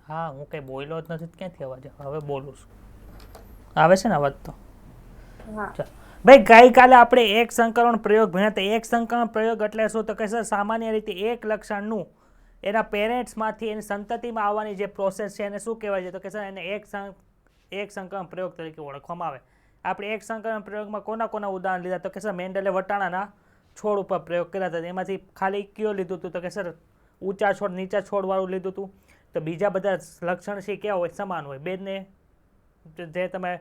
હા, હું કઈ બોલ્યો જ નથી, ક્યાંથી અવાજ આવે? હવે બોલું છું. આવે છે ને અવાજ તો? ચાલો ભાઈ, ગઈકાલે આપણે એક સંકલન પ્રયોગ ભણ્યા હતા. એક સંકલન પ્રયોગ એટલે શું? તો કે સર સામાન્ય રીતે એક લક્ષણનું એના પેરેન્ટ્સમાંથી એની સંતતિમાં આવવાની જે પ્રોસેસ છે એને શું કહેવાય છે? તો કે સર એને એક સંકલન પ્રયોગ તરીકે ઓળખવામાં આવે. આપણે એક સંકલન પ્રયોગમાં કોના કોના ઉદાહરણ લીધા? તો કે સર મેન્ડલે વટાણાના છોડ ઉપર પ્રયોગ કર્યા હતા. એમાંથી ખાલી કયો લીધું હતું? તો કે સર ઊંચા છોડ નીચા છોડ વાળું લીધું હતું. તો બીજા બધા લક્ષણ છે કેવા હોય? સમાન હોય. બેને જે તમે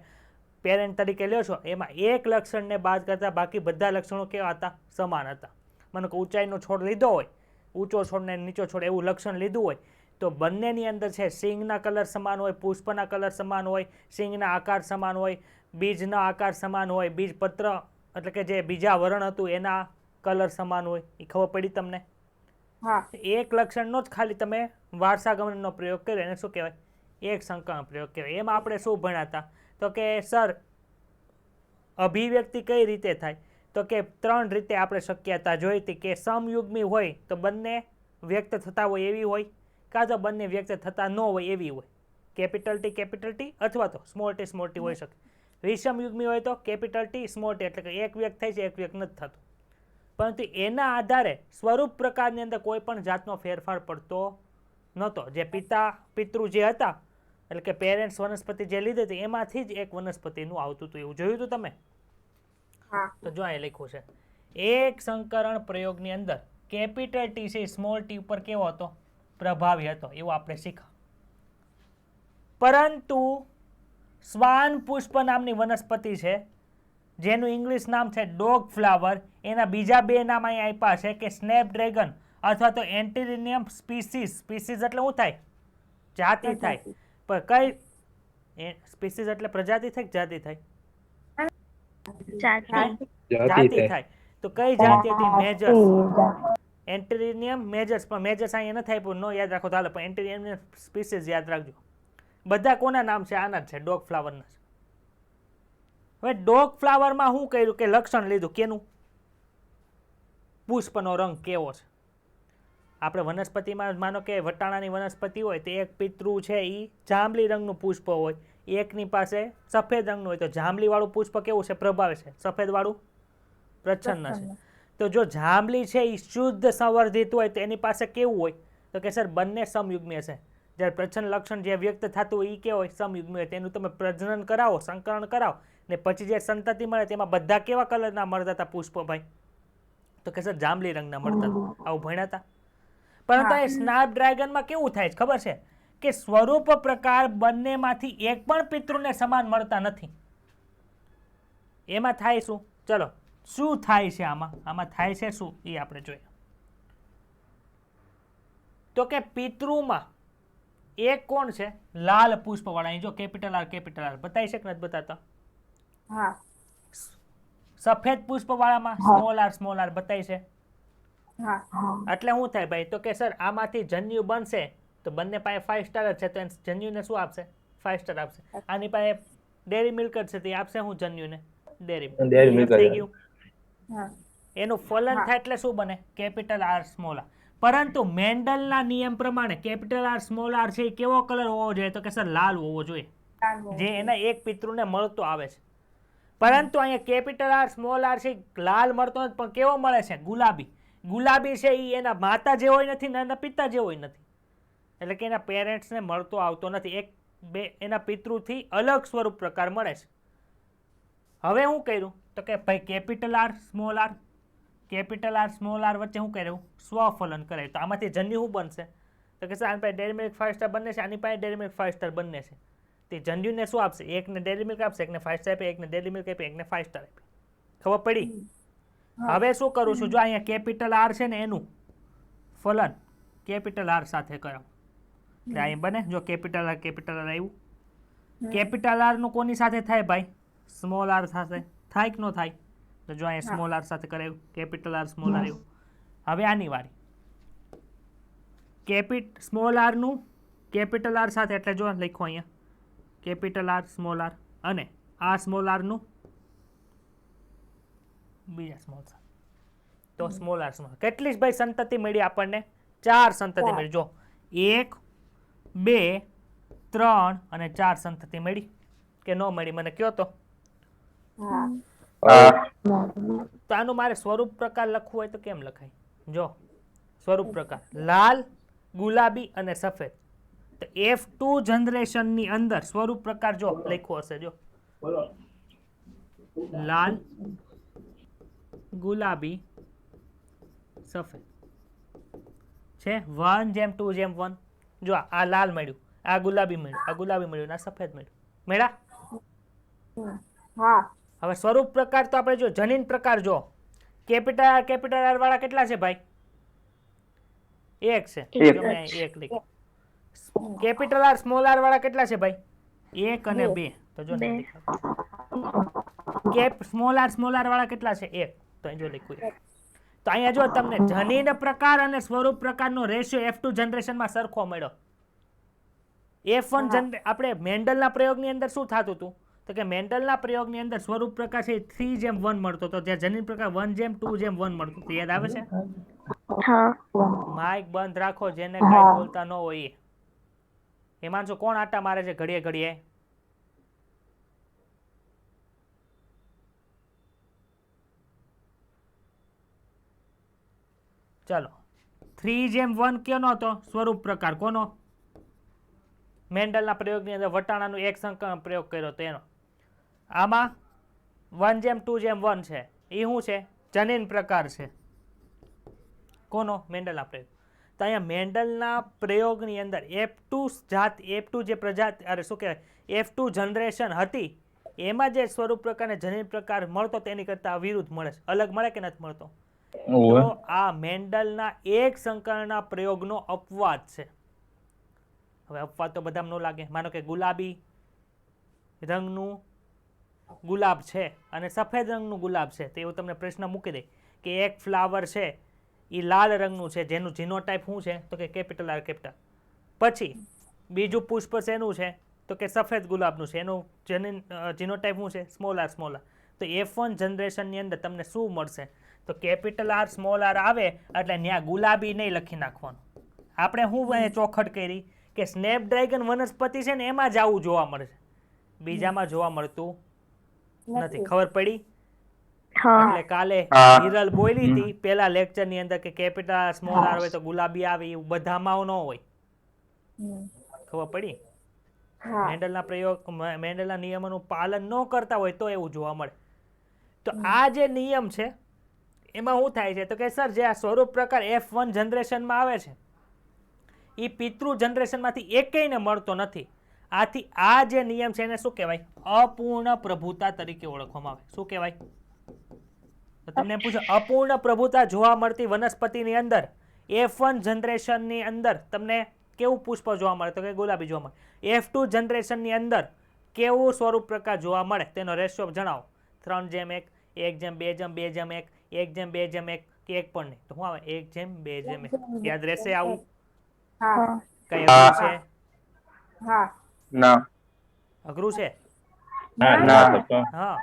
પેરેન્ટ તરીકે લ્યો છો એમાં એક લક્ષણને બાદ કરતા બાકી બધા લક્ષણો કેવા હતા? સમાન હતા. મને કે ઊંચાઈનો છોડ લીધો હોય, ઊંચો છોડ ને નીચો છોડ એવું લક્ષણ લીધું હોય, તો બંનેની અંદર છે સિંગના કલર સમાન હોય, પુષ્પના કલર સમાન હોય, સિંગના આકાર સમાન હોય, બીજના આકાર સમાન હોય, બીજપત્ર એટલે કે જે બીજા વર્ણ હતું એના કલર સમાન હોય. એ ખબર પડી તમને? એક લક્ષણનો જ ખાલી તમે વારસાગમનનો પ્રયોગ કર્યો એને શું કહેવાય? એક સંકલન પ્રયોગ કહેવાય. એમાં આપણે શું ભણ્યા હતા? તો કે સર અભિવ્યક્તિ કઈ રીતે થાય? તો કે 3 રીતે આપણે શક્યતા જોઈ હતી કે સમયુગ્મી હોય તો બંને વ્યક્ત થતા હોય એવી હોય, કાં તો બંને વ્યક્ત થતા ન હોય એવી હોય. કેપિટલ ટી અથવા તો સ્મોલ ટી હોઈ શકે. વિષમયુગ્મી હોય તો કેપિટલ ટી સ્મોલ ટી એટલે કે એક વ્યક્ત થાય છે, એક વ્યક્ત નથી થતું. પરંતુ એના આધારે સ્વરૂપ પ્રકારની અંદર કોઈ પણ જાતનો ફેરફાર પડતો નહોતો. જે પિતૃ જે હતા એટલે કે પેરેન્ટ્સ વનસ્પતિ જે લીધી હતી એમાંથી જ એક વનસ્પતિનું આવતું હતું. એવું જોયું હતું તમે? તો જો અહીં લખ્યું છે એક સંકરણ પ્રયોગની અંદર કેપિટલ ટી છે સ્મોલ ટી ઉપર કેવો હતો? પ્રભાવી હતો. એવું આપણે શીખા. પરંતુ શ્વાન પુષ્પ નામની વનસ્પતિ છે જેનું ઇંગ્લિશ નામ છે ડોગ ફ્લાવર, એના બીજા બે નામ અહીં આપ્યા છે કે સ્નેપડ્રેગન અથવા તો એન્ટિરિનિયમ સ્પીસીસ. સ્પીસીસ એટલે શું થાય? જાતિ થાય. પણ કઈ સ્પીસીસ એટલે પ્રજાતિ થાય કે જાતિ થાય? જાતિ થાય. તો કઈ જાતિ હતી? મેજર્સ. એન્ટિરિનિયમ મેજર્સ. પણ મેજર્સ અહીંયા નથી આપ્યું, નો યાદ રાખો તો હાલે, પણ એન્ટિરિનિયમ સ્પીસીસ યાદ રાખજો. બધા કોના નામ છે? આના જ છે, ડોગ ફ્લાવરના. હવે ડોગ ફ્લાવરમાં શું કર્યું કે લક્ષણ લીધું કેનું? પુષ્પનો રંગ કેવો છે? આપણે વનસ્પતિમાં માનો કે વટાણાની વનસ્પતિ હોય તો એક પિતૃ છે એ જાંબલી રંગનું પુષ્પ હોય, એકની પાસે સફેદ રંગનું હોય. તો જાંબલી વાળું પુષ્પ કેવું છે? પ્રભાવે છે. સફેદ વાળું પ્રચ્છન્ન છે. તો જો જાંબલી છે એ શુદ્ધ સંવર્ધિત હોય તો એની પાસે કેવું હોય? તો કે સર બંને સમયુગ્મી હશે. જ્યારે પ્રચ્છન્ન લક્ષણ જે વ્યક્ત થતું હોય એ કેવું હોય? સમયુગ્મી હોય. તેનું તમે પ્રજનન કરાવો, સંકરણ કરાવો ને પછી જે સંતતિ મળે તેમાં બધા કેવા કલરના મળતા હતા પુષ્પો ભાઈ? તો કે સર જાંબલી રંગના મળતા હતા. આવું ભણ્યા હતા. પરંતુ એ સ્નેપડ્રેગનમાં કેવું થાય ખબર છે? કે સ્વરૂપ પ્રકાર બંનેમાંથી એક પણ પિતૃને સમાન મળતા નથી. એમાં થાય શું? ચલો શું થાય છે આમાં થાય છે શું એ આપણે જોઈએ. તો કે પિતૃમાં એક કોણ છે? લાલ પુષ્પ વાળા. જો કેપિટલ આર બતાવી છે કે નથી બતાતા? સફેદ પુષ્પ વાળામાં સ્મોલ આર બતાવી છે. એટલે શું થાય ભાઈ? તો કે સર આમાંથી જન્યુ બનશે તો બંને પાસે 5 સ્ટાર જ છે, તો જન્યુને શું આપશે? 5 સ્ટાર આપશે. આની પાસે ડેરી મિલ્ક જ છે તો આપશે હું જન્યુને? Dairy milk. થઈ ગયું. એનું ફલન થાય એટલે શું બને? Capital R small R. પરંતુ મેન્ડલના નિયમ પ્રમાણે કેપિટલ આર સ્મોલ આર છે એ કેવો કલર હોવો જોઈએ? તો કે સર લાલ હોવો જોઈએ, જે એના એક પિતૃને મળતો આવે છે. પરંતુ અહીંયા કેપિટલ આર સ્મોલ આર છે લાલ મળતો નથી, પણ કેવો મળે છે? ગુલાબી. ગુલાબી છે એ એના માતા જેવો નથી ને એના પિતા જેવો નથી. એટલે કે એના પેરેન્ટ્સને મળતો આવતો નથી. એક બે એના પિતૃથી અલગ સ્વરૂપ પ્રકાર મળે છે. હવે શું કર્યું? તો કે ભાઈ કેપિટલ આર સ્મોલ આર વચ્ચે શું કર્યું? સ્વફલન કરે. તો આમાંથી જન્યુ શું બનશે? તો કે સર આની પાસે ડેરી મિલ્ક 5 સ્ટાર બંને છે, આની પાસે ડેરી મિલ્ક 5 સ્ટાર બંને છે. તે જન્યુને શું આપશે? એકને ડેરી મિલ્ક આપશે, એકને 5 સ્ટાર આપે, એકને ડેરી મિલ્ક આપે, એકને 5 સ્ટાર આપે. ખબર પડી? હવે શું કરું છું? જો અહીંયા કેપિટલ આર છે ને એનું ફલન કેપિટલ આર સાથે કરાવો એટલે અહીં બને. જો કેપિટલ આર આવ્યું. કેપિટલ આર નું કોની સાથે થાય ભાઈ? સ્મોલ આર સાથે થાય કે ન થાય? તો જો અહીંયા સ્મોલ આર સાથે કરાવ્યું, કેપિટલ આર સ્મોલ આર આવ્યું. હવે આની વારી સ્મોલ આર નું કેપિટલ આર સાથે, એટલે જો લખો અહીંયા કેપિટલ આર સ્મોલ આર અને આ સ્મોલ આર નું બીજા સ્મોલ આર. તો સ્મોલ આર કેટલી ભાઈ સંતતિ મળી આપણને? 4 સંતતિ મળી. જો 1 2 3 અને 4 સંતતિ મળી કે ન મળી? મને કયો તો. તો આનું મારે સ્વરૂપ પ્રકાર લખવું હોય તો કેમ લખાય? જો સ્વરૂપ પ્રકાર લાલ, ગુલાબી અને સફેદ. તો F2 જનરેશનની અંદર સ્વરૂપ પ્રકાર જો લખ્યો હશે, જો લાલ, ગુલાબી, સફેદ છે 1:2:1. જો આ લાલ મળ્યું, આ ગુલાબી મળ્યું, આ ગુલાબી મળ્યું, આ સફેદ મળ્યું. મળ્યા? હવે સ્વરૂપ પ્રકાર તો આપણે જો જનીન પ્રકાર જો કેપિટલ આર વાળા કેટલા છે ભાઈ? 1 છે. જો મેં 1 લખ્યું. કેપિટલ આર સ્મોલ આર વાળા કેટલા છે ભાઈ? 1 અને 2. તો જો ને કેપ સ્મોલ આર વાળા કેટલા છે? 1. તો અહીં જો લખ્યું. તો અહીંયા જો તમને જનીન પ્રકાર અને સ્વરૂપ પ્રકારનો રેશિયો F2 જનરેશનમાં સરખો મળ્યો. F1 આપણે મેન્ડલના પ્રયોગની અંદર શું થતું હતું? તો કે મેન્ડલના પ્રયોગની અંદર સ્વરૂપ પ્રકાર છે 3:1 મળતો હતો, જ્યાં જનીન પ્રકાર 1:2:1 મળતો હતો. યાદ આવે છે? માઇક બંધ રાખો, જેને કાંઈ બોલતા ન હોય એ. હિમાંશુ કોણ આટા મારે છે ઘડીએ ઘડીએ? ચાલો 3:1 કેનો હતો સ્વરૂપ પ્રકાર? કોનો? મેન્ડલના પ્રયોગની અંદર વટાણાનું એક સંકલન પ્રયોગ કર્યો તો એનો. આમાં 1:2:1 છે, એ શું છે? જનીન પ્રકાર છે. કોનો? મેન્ડલના પ્રયોગ. તો અહીંયા મેન્ડલના પ્રયોગની અંદર F2 જે પ્રજાતિ અરે શું કહેવાય F2 જનરેશન હતી એમાં જે સ્વરૂપ પ્રકાર અને જનીન પ્રકાર મળતો તેની કરતા વિરુદ્ધ મળે છે. અલગ મળે કે નથી મળતો? તો આ મેન્ડલના એક સંકલનના પ્રયોગનો અપવાદ છે. હવે અપવાદ તો બધામાં ન લાગે. માનો કે ગુલાબી રંગનું ગુલાબ છે અને સફેદ રંગનું ગુલાબ છે, તો એવું તમને પ્રશ્ન મૂકી દે કે એક ફ્લાવર છે એ લાલ રંગનું છે, જેનું જીનોટાઈપ શું છે? તો કે કેપિટલ આર કેપિટલ. પછી બીજું પુષ્પ શેનું છે? તો કે સફેદ ગુલાબનું છે, એનું જીનોટાઈપ શું છે? Small R. તો F1 જનરેશનની અંદર તમને શું મળશે? તો કેપિટલ આર સ્મોલ આર આવે એટલે ત્યાં ગુલાબી નહીં લખી નાખવાનું. આપણે શું ચોખટ કરી કે સ્નેપડ્રેગન વનસ્પતિ છે ને એમાં જ આવું જોવા મળશે, બીજામાં જોવા મળતું નથી. ખબર પડી? એટલે કાલે હિરલ બોલી હતી પેલા લેક્ચર ની અંદર કે કેપિટલ સ્મોલ આર હોય તો ગુલાબી આવે, એવું બધામાં ન હોય. ખબર પડી? મેન્ડલના પ્રયોગ મેન્ડલના નિયમોનું પાલન ન કરતા હોય તો એવું જોવા મળે. તો આ જે નિયમ છે એમાં શું થાય છે? તો કે સર જે આ સ્વરૂપ પ્રકાર F1 જનરેશનમાં આવે છે એ પિતૃ જનરેશનમાંથી એકેયને મળતો નથી. આથી આ જે નિયમ છે એને શું કહેવાય? અપૂર્ણ પ્રભુતા તરીકે ઓળખવામાં આવે. શું કહેવાય? તો તમને પૂછો અપૂર્ણ પ્રભુતા જોવા મળતી વનસ્પતિની અંદર F1 જનરેશનની અંદર તમને કેવું પુષ્પ જોવા મળે? તો કે ગુલાબી જોવા મળે. F2 જનરેશનની અંદર કેવું સ્વરૂપ પ્રકાર જોવા મળે? તેનો રેશિયો જણાવો. 3:1, 1:2:1, 1:2:1 કે 1 પણ નહીં તો શું આવે? 1:2:1. યાદ રહેશે આવું? કઈ અઘરું છે? અઘરું છે? હા.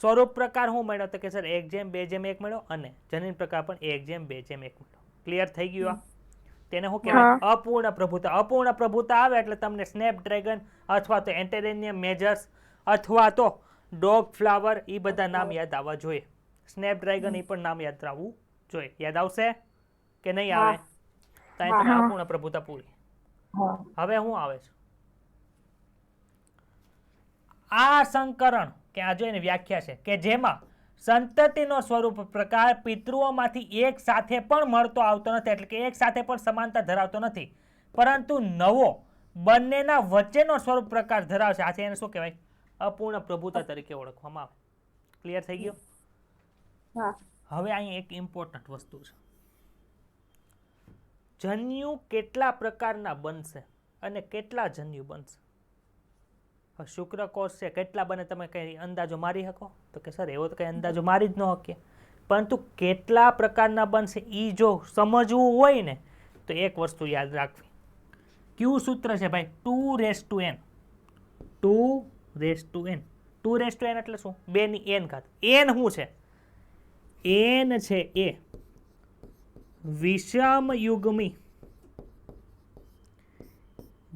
સ્વરૂપ પ્રકાર શું મળ્યો? તો કે સર 1:2:1 મળ્યો અને જનીન પ્રકાર પણ 1:2:1 મળ્યો. ક્લિયર થઈ ગયું? તેને શું કહેવાય? અપૂર્ણ પ્રભુતા. અપૂર્ણ પ્રભુતા આવે એટલે તમને સ્નેપડ્રેગન અથવા તો એન્ટેરેનિયમ મેજર્સ અથવા તો ડોગ ફ્લાવર એ બધા નામ યાદ આવવા જોઈએ. સ્નેપડ્રેગન એ પણ નામ યાદ આવવું જોઈએ. યાદ આવશે કે નહીં આવે? અપૂર્ણ પ્રભુતા પૂરી. હવે શું આવે છે? આ સંકરણ કે આ જો એની વ્યાખ્યા છે કે જેમાં સંતતિનો સ્વરૂપ પ્રકાર પિતૃઓમાંથી એક સાથે પણ મળતો આવતો નથી, એટલે કે એક સાથે પણ સમાનતા ધરાવતો નથી, પરંતુ નવો બંનેના વચ્ચેનો સ્વરૂપ પ્રકાર ધરાવશે. આથી એને શું કહેવાય? અપૂર્ણ પ્રભુતા તરીકે ઓળખવામાં આવે. ક્લિયર થઈ ગયું? હવે અહીં એક ઇમ્પોર્ટન્ટ વસ્તુ છે. જન્યુ કેટલા પ્રકારના બનશે અને કેટલા જન્યુ બનશે? શુક્રકોષ છે કેટલા બને તમે કઈ અંદાજો મારી શકો? તો કે સર એવો તો કઈ અંદાજો મારી જ ન શકીએ, પરંતુ કેટલા પ્રકારના બનશે એ જો સમજવું હોય ને તો એક વસ્તુ યાદ રાખવી. કયું સૂત્ર છે ભાઈ? 2:n. 2:n. 2:n એટલે શું? 2 ની n ઘાત. n શું છે? n છે એ વિષમ યુગ્મી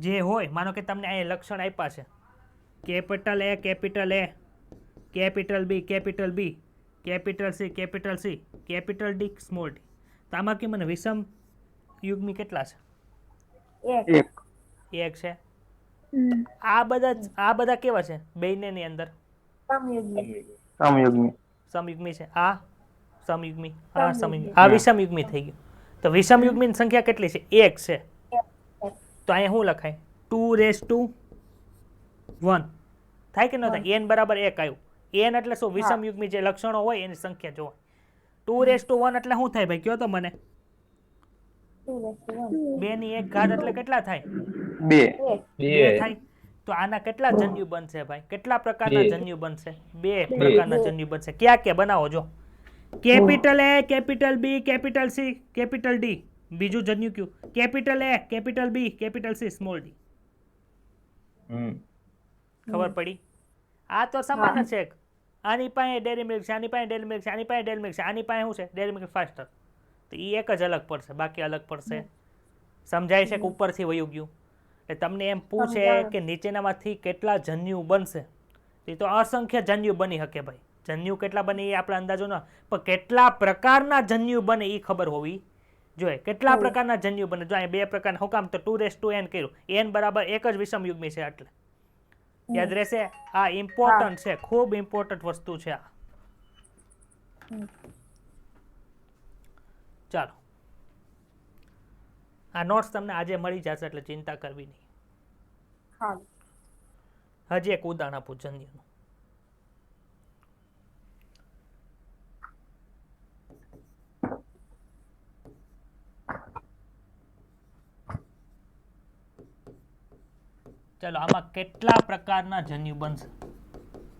જે હોય, માનો કે તમને અહીંયા લક્ષણ આપ્યા છે, capital A, capital A, capital B, capital B, capital C, capital C, capital D, small D. તો આમાં કે મને વિષમ યુગ્મી કેટલા છે? એક છે. આ બધા કેવા છે બેયને ની અંદર? સમયુગ્મી છે. આ સમયુગ્મી, આ સમયુગ્મી, આ વિષમ યુગ્મી થઈ ગયું. તો વિષમ યુગ્મીની સંખ્યા કેટલી છે? 1 છે. તો અહીંયા શું લખાય? 2:1 થાય કે ન થાય? n બરાબર 1 આવ્યું. n એટલે શું? વિષમ યુગ્મી જે લક્ષણો હોય એની સંખ્યા જોવા. 2:1 એટલે શું થાય ભાઈ? કયો તો મને. 2 ની 1 ઘાત એટલે કેટલા થાય? 2 થાય. તો આના કેટલા જન્યુ બનશે ભાઈ? કેટલા પ્રકારના જન્યુ બનશે? 2 પ્રકારના જન્યુ બનશે. ક્યાં ક્યાં બનાવો જો? Capital A, capital B, capital C, capital D. બીજું જન્યુ કયું? Capital A, capital B, capital C, small D. ખબર પડી? આ તો સમાન છે. આની પાસે ડેરી મિલ્ક છે, આની પાસે ડેરી મિલ્ક છે, આની પાસે ડેરી મિલ્ક છે, આની પાસે શું છે? Dairy milk faster. તો એ એક જ અલગ પડશે, બાકી અલગ પડશે. સમજાય છે કે ઉપરથી વયું ગયું? એટલે તમને એમ પૂછે કે નીચેનામાંથી કેટલા જન્યુ બનશે? એ તો અસંખ્ય જન્યુ બની શકે ભાઈ. જન્યુ કેટલા બને એ આપણે અંદાજો ન, પણ કેટલા પ્રકારના જન્યુ બને એ ખબર હોવી જોઈએ. કેટલા પ્રકારના જન્યુ બને? જો અહીંયા 2 પ્રકારના. શું કામ? તો 2:n કર્યું. n બરાબર એક જ વિષમ યુગ્મી છે એટલે યાદ રહેશે. આ ઇમ્પોર્ટન્ટ છે, ખૂબ ઇમ્પોર્ટન્ટ વસ્તુ છે આ. ચાલો, આ નોટ્સ તમને આજે મળી જશે એટલે ચિંતા કરવી નહીં. હજી એક ઉદાહરણ આપું જન્યુનું. ચાલો, આમાં કેટલા પ્રકારના જન્યુ બનશે?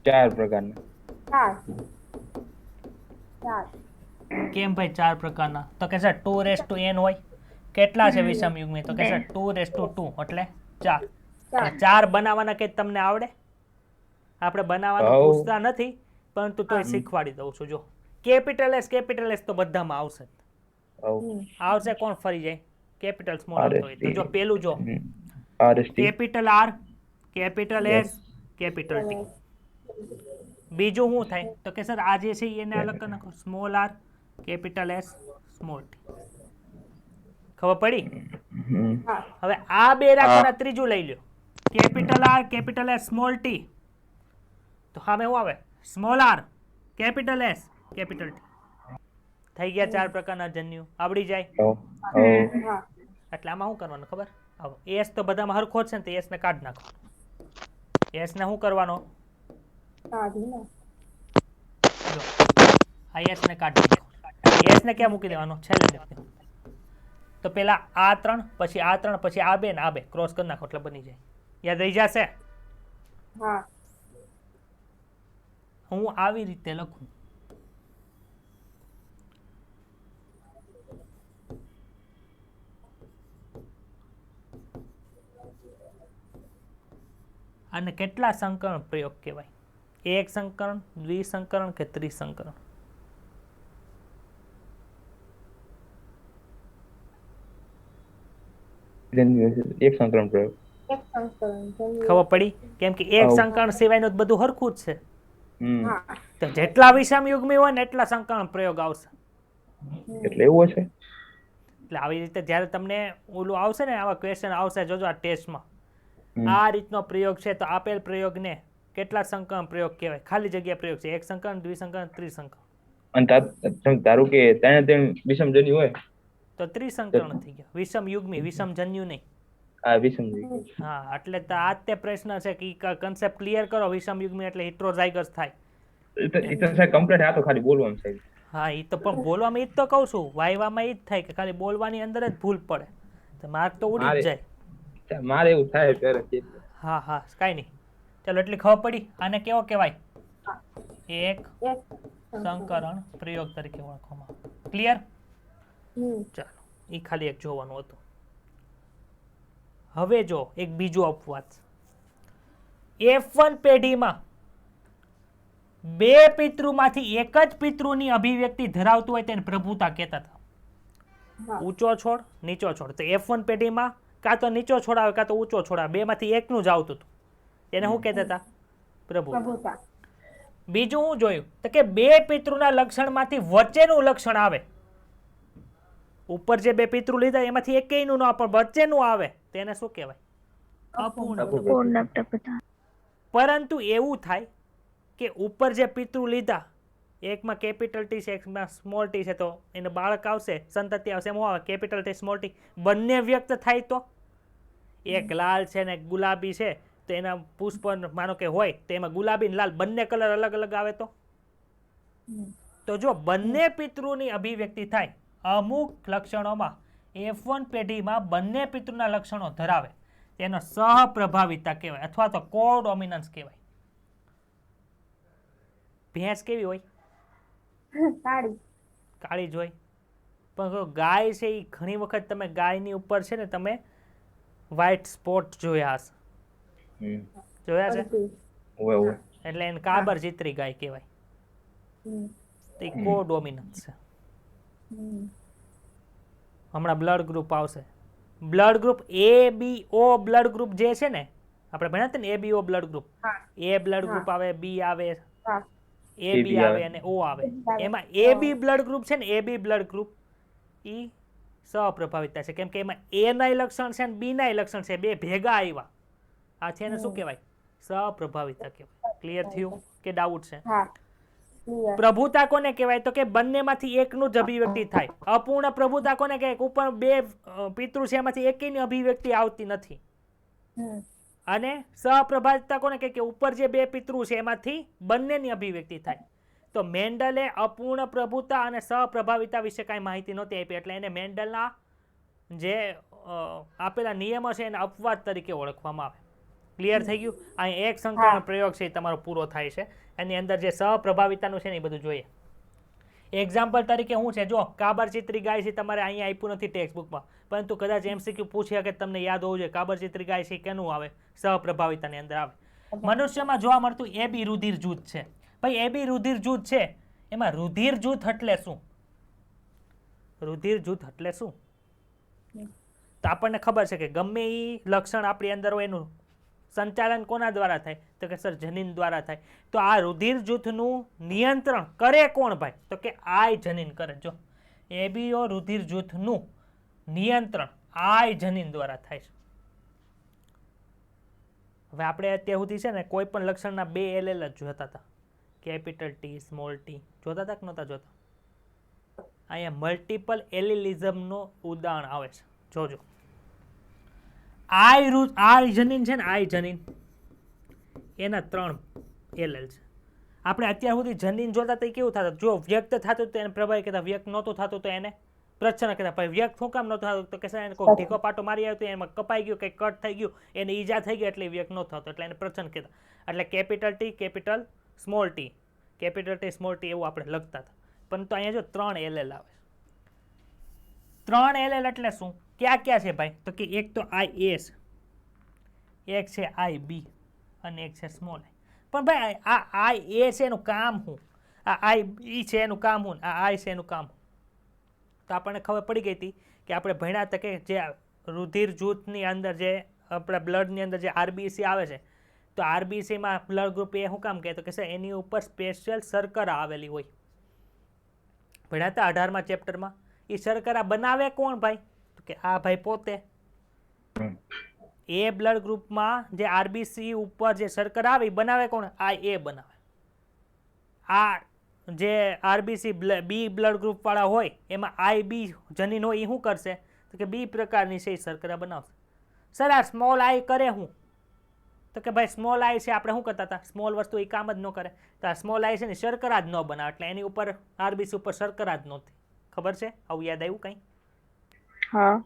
4 પ્રકારના. કેમ ભાઈ 4 પ્રકારના? તો કે સર 2:n હોય. કેટલા છે વિષમ યુગ્મી? તો કે સર 2:2 એટલે 4. 4 બનાવવાના કે તમને આવડે? આપણે બનાવવાનું પૂછતા નથી, પરંતુ તોય શીખવાડી દઉં છું. જો કેપિટલ એસ તો બધામાં આવશે. આવશે કોણ ફરી જાય? કેપિટલ સ્મોલ હોય તો જો પેલું જો capital R, capital S, capital T. બીજું શું થાય? તો કે સર આ જે છે એને અલગ કરી નાખો. Small R, capital S, small T. ખબર પડી? હવે આ 2 રાખવાના, ત્રીજું લઈ લ્યો. Capital R, capital S, small T. તો સામે શું આવે? Small R, capital S, capital T. થઈ ગયા 4 પ્રકારના જન્યુ. આવડી જાય? એટલે આમાં શું કરવાનું ખબર? એસ તો બધામાં હરખો છે ને, તો એસ ને કાઢી નાખો. એસ ને શું કરવાનો? જો આ એસ ને કાઢી નાખો. એસ ને ક્યાં મૂકી દેવાનો? છેલ્લે મૂકી દેવાનો. તો પેલા આ 3, પછી આ 3, પછી આ 2 ને આ 2 ક્રોસ કરી નાખો એટલે બની જાય. યાદ રહી જશે? હું આવી રીતે લખું. અને કેટલા સંકરણ પ્રયોગ કહેવાય? એક સંકરણ, દ્વિસંકરણ કે ત્રિસંકરણ? એક સંકરણ પ્રયોગ. ખબર પડી? કેમ કે એક સંકરણ સિવાયનું બધું હરખું જ છે. તો જેટલા વિષમ યુગ્મી હોય ને એટલા સંકરણ પ્રયોગ આવશે. એટલે એવું છે. એટલે આવી રીતે જ્યારે તમને ઓલું આવશે ને, આવા ક્વેશ્ચન આવશે, જોજો આ ટેસ્ટમાં. આ રીતનો પ્રયોગ છે તો આપેલ પ્રયોગને કેટલા સંકરણ પ્રયોગ કહેવાય? ખાલી જગ્યા પ્રયોગ છે. એક સંકરણ, દ્વિસંકરણ, ત્રિસંકરણ. અને તારું કે ત્રણ વિષમ જન્યુ હોય તો ત્રિસંકરણ થઈ ગયા. વિષમ યુગ્મી, વિષમ જન્યુ નહીં. હા, એટલે આ તે પ્રશ્ન છે કે કન્સેપ્ટ ક્લિયર કરો. વિષમ યુગ્મી એટલે હિટ્રોઝાઇગસ થાય. એ તો સાહેબ કમ્પ્લીટ. આ તો ખાલી બોલવાનું સાહેબ. હા, એ તો પણ બોલવામાં ઈ જ તો કહું છું. વાયવામાં ઈ જ થાય કે ખાલી બોલવાની અંદર જ ભૂલ પડે તો માર્ક તો ઉડી જ જાય. મારે એવું થાય ત્યારે. હા હા, કાંઈ નહીં. ચાલો, એટલી ખબર પડી. આને કેવો કહેવાય? એક સંકરણ પ્રયોગ તરીકે ઓળખવામાં. ક્લિયર? ચાલો, એ ખાલી એક જોવાનું હતું. હવે જો એક બીજું અપવાદ. F1 પેઢીમાં 2 પિતૃમાંથી એક જ પિતૃની અભિવ્યક્તિ ધરાવતું હોય તેને પ્રભુતા કહેતા હતા. ઊંચો છોડ, નીચો છોડ. તો F1 પેઢીમાં કાં તો નીચો છોડ આવે કાં તો ઊંચો છોડ આવે, બેમાંથી એકનું જ આવતું હતું. એને શું કહેતા હતા? પ્રભુતા. બીજું હું જોયું તો કે બે પિતૃના લક્ષણમાંથી વચ્ચેનું લક્ષણ આવે. ઉપર જે બે પિતૃ લીધા એમાંથી એકેયનું ન પણ વચ્ચેનું આવે તેને શું કહેવાય? અપૂર્ણ પ્રભુતા. પરંતુ એવું થાય કે ઉપર જે પિતૃ લીધા એકમાં કેપિટલ ટી છે એકમાં સ્મોલ ટી છે, તો એને બાળક આવશે, સંતતિ આવશે, એમાં આવે કેપિટલ ટી સ્મોલ ટી, બંને વ્યક્ત થાય તો એક લાલ છે ને ગુલાબી છે, તો એના પુષ્પ માનો કે હોય તો એમાં ગુલાબી ને લાલ બંને કલર અલગ અલગ આવે તો જો બંને પિતૃની અભિવ્યક્તિ થાય અમુક લક્ષણોમાં F1 પેઢીમાં બંને પિતૃના લક્ષણો ધરાવે તેનો સહપ્રભાવિતા કહેવાય અથવા તો કોડોમિનન્સ કહેવાય. ભેંસ કેવી હોય? કાળી જ હોય. પણ ગાય છે એ ઘણી વખત તમે ગાયની ઉપર છે ને તમે વ્હાઇટ સ્પોટ જોયા હશે. જોયા છે? એટલે એને કાબર ચિત્રી ગાય કહેવાય. તે કોડોમિનન્સ છે. હમણાં બ્લડ ગ્રુપ આવશે. Blood group ABO blood group જે છે ને, આપણે ભણ્યા હતા ને ABO બ્લડ ગ્રુપ, એ બ્લડ ગ્રુપ આવે, બી આવે, AB આવે અને O આવે. એમાં AB બ્લડ ગ્રુપ છે ને, AB બ્લડ ગ્રુપ ઈ સહપ્રભાવિતા છે, કેમ કે એમાં A ના લક્ષણ છે અને B ના લક્ષણ છે, બે ભેગા આવ્યા. આ છે એને શું કહેવાય? સહપ્રભાવિતા કહેવાય. ક્લિયર થયું કે ડાઉટ છે? પ્રભુતા કોને કહેવાય? તો કે બંનેમાંથી એકનું જ અભિવ્યક્તિ થાય. અપૂર્ણ પ્રભુતા કોને કહેવાય? ઉપર બે પિતૃ છે એમાંથી એકની અભિવ્યક્તિ આવતી નથી. અને સહપ્રભાવિતા કોને કહે? કે ઉપર જે બે પિતૃ છે એમાંથી બંનેની અભિવ્યક્તિ થાય. તો મેન્ડલે અપૂર્ણ પ્રભુતા અને સહપ્રભાવિતા વિશે કાંઈ માહિતી નહોતી આપી, એટલે એને મેન્ડલના જે આપેલા નિયમો છે એને અપવાદ તરીકે ઓળખવામાં આવે. ક્લિયર થઈ ગયું? અહીં એક સંકલન પ્રયોગ છે એ તમારો પૂરો થાય છે. એની અંદર જે સહપ્રભાવિતાનું છે ને એ બધું જોઈએ. એક્ઝામ્પલ તરીકે શું છે? જો કાબરચિત્રી ગાય છે, તમારે અહીંયા આપ્યું નથી ટેક્સ્ટ બુકમાં, પરંતુ કદાચ MCQ પૂછ્યા કે તમને યાદ હોવું જોઈએ કાબરચિત્રી ગાય છે કેનું આવે? સહપ્રભાવિતાની અંદર આવે. મનુષ્યમાં જોવા મળતું AB રુધિર જૂથ છે. ભાઈ AB રુધિર જૂથ છે, એમાં રુધિર જૂથ એટલે શું? રુધિર જૂથ એટલે શું? તો આપણને ખબર છે કે ગમે એ લક્ષણ આપણી અંદર હોય એનું સંચાલન કોના દ્વારા થાય? તો કે સર જનીન દ્વારા થાય. તો આ રુધિર જૂથનું નિયંત્રણ કરે કોણ ભાઈ? તો કે આય જનીન કરે. જો ABO રુધિર જૂથનું નિયંત્રણ આય જનીન દ્વારા થાય છે. હવે આપણે અત્યાર સુધી છે ને કોઈ પણ લક્ષણના બે LL જ જોતા હતા, કેપિટલ T સ્મોલ t જોતા હતા કે નહોતા જોતા? અહીંયા મલ્ટિપલ એલિલિઝમનું ઉદાહરણ આવે છે, જોજો. આય જનીન છે ને, આય જનીન એના 3 LL છે. આપણે અત્યાર સુધી જનીન જોતા તો કેવું થતું? જો વ્યક્ત થતું તો એને પ્રભાવી કહેતા, વ્યક્ત નહોતું થતું તો એને પ્રચ્છન્ન કહેતા. ભાઈ વ્યક્ત શું કામ નહોતું થતું? તો કે એને કોઈ ઢીકો પાટો મારી આવ્યો તો એમાં કપાઈ ગયું, કંઈ કટ થઈ ગયું, એને ઈજા થઈ ગઈ એટલે વ્યક્ત નહોતું થતું, એટલે એને પ્રચ્છન્ન કહેતા. એટલે capital T capital small t, capital T small t એવું આપણે લખતા હતા. પરંતુ અહીંયા જો 3 LL આવે. 3 LL એટલે શું? ક્યાં ક્યાં છે ભાઈ? તો કે એક તો IA છે, એક છે IB અને એક છે સ્મોલ i. પણ ભાઈ આ IA છે એનું કામ શું? આ IB છે એનું કામ શું? આ I છે એનું કામ શું? તો આપણને ખબર પડી ગઈ હતી કે આપણે ભણ્યા હતા કે જે રુધિર જૂથની અંદર જે આપણા બ્લડની અંદર જે RBC આવે છે, તો RBCમાં બ્લડ ગ્રુપ એ શું કામ કહે? તો કે સર એની ઉપર સ્પેશિયલ શર્કરા આવેલી હોય. ભણ્યા હતા 18મા ચેપ્ટરમાં. એ શર્કરા બનાવે કોણ ભાઈ? તો કે આ ભાઈ પોતે. એ બ્લડ ગ્રુપમાં જે RBC ઉપર જે શર્કરા આવે બનાવે કોણ? આ એ બનાવે. આ જે RBC B બ્લડ ગ્રુપ વાળા હોય એમાં IB જનીન હોય એ શું કરશે? તો કે B પ્રકારની છે એ શર્કરા બનાવશે. સર આ સ્મોલ i કરે શું? તો કે ભાઈ સ્મોલ i છે આપણે શું કરતા હતા? સ્મોલ વસ્તુ એ કામ જ ન કરે. તો આ સ્મોલ i છે ને શર્કરા જ ન બનાવે, એટલે એની ઉપર RBC ઉપર શર્કરા જ નહોતી. ખબર છે? આવું યાદ આવ્યું કંઈ? હા.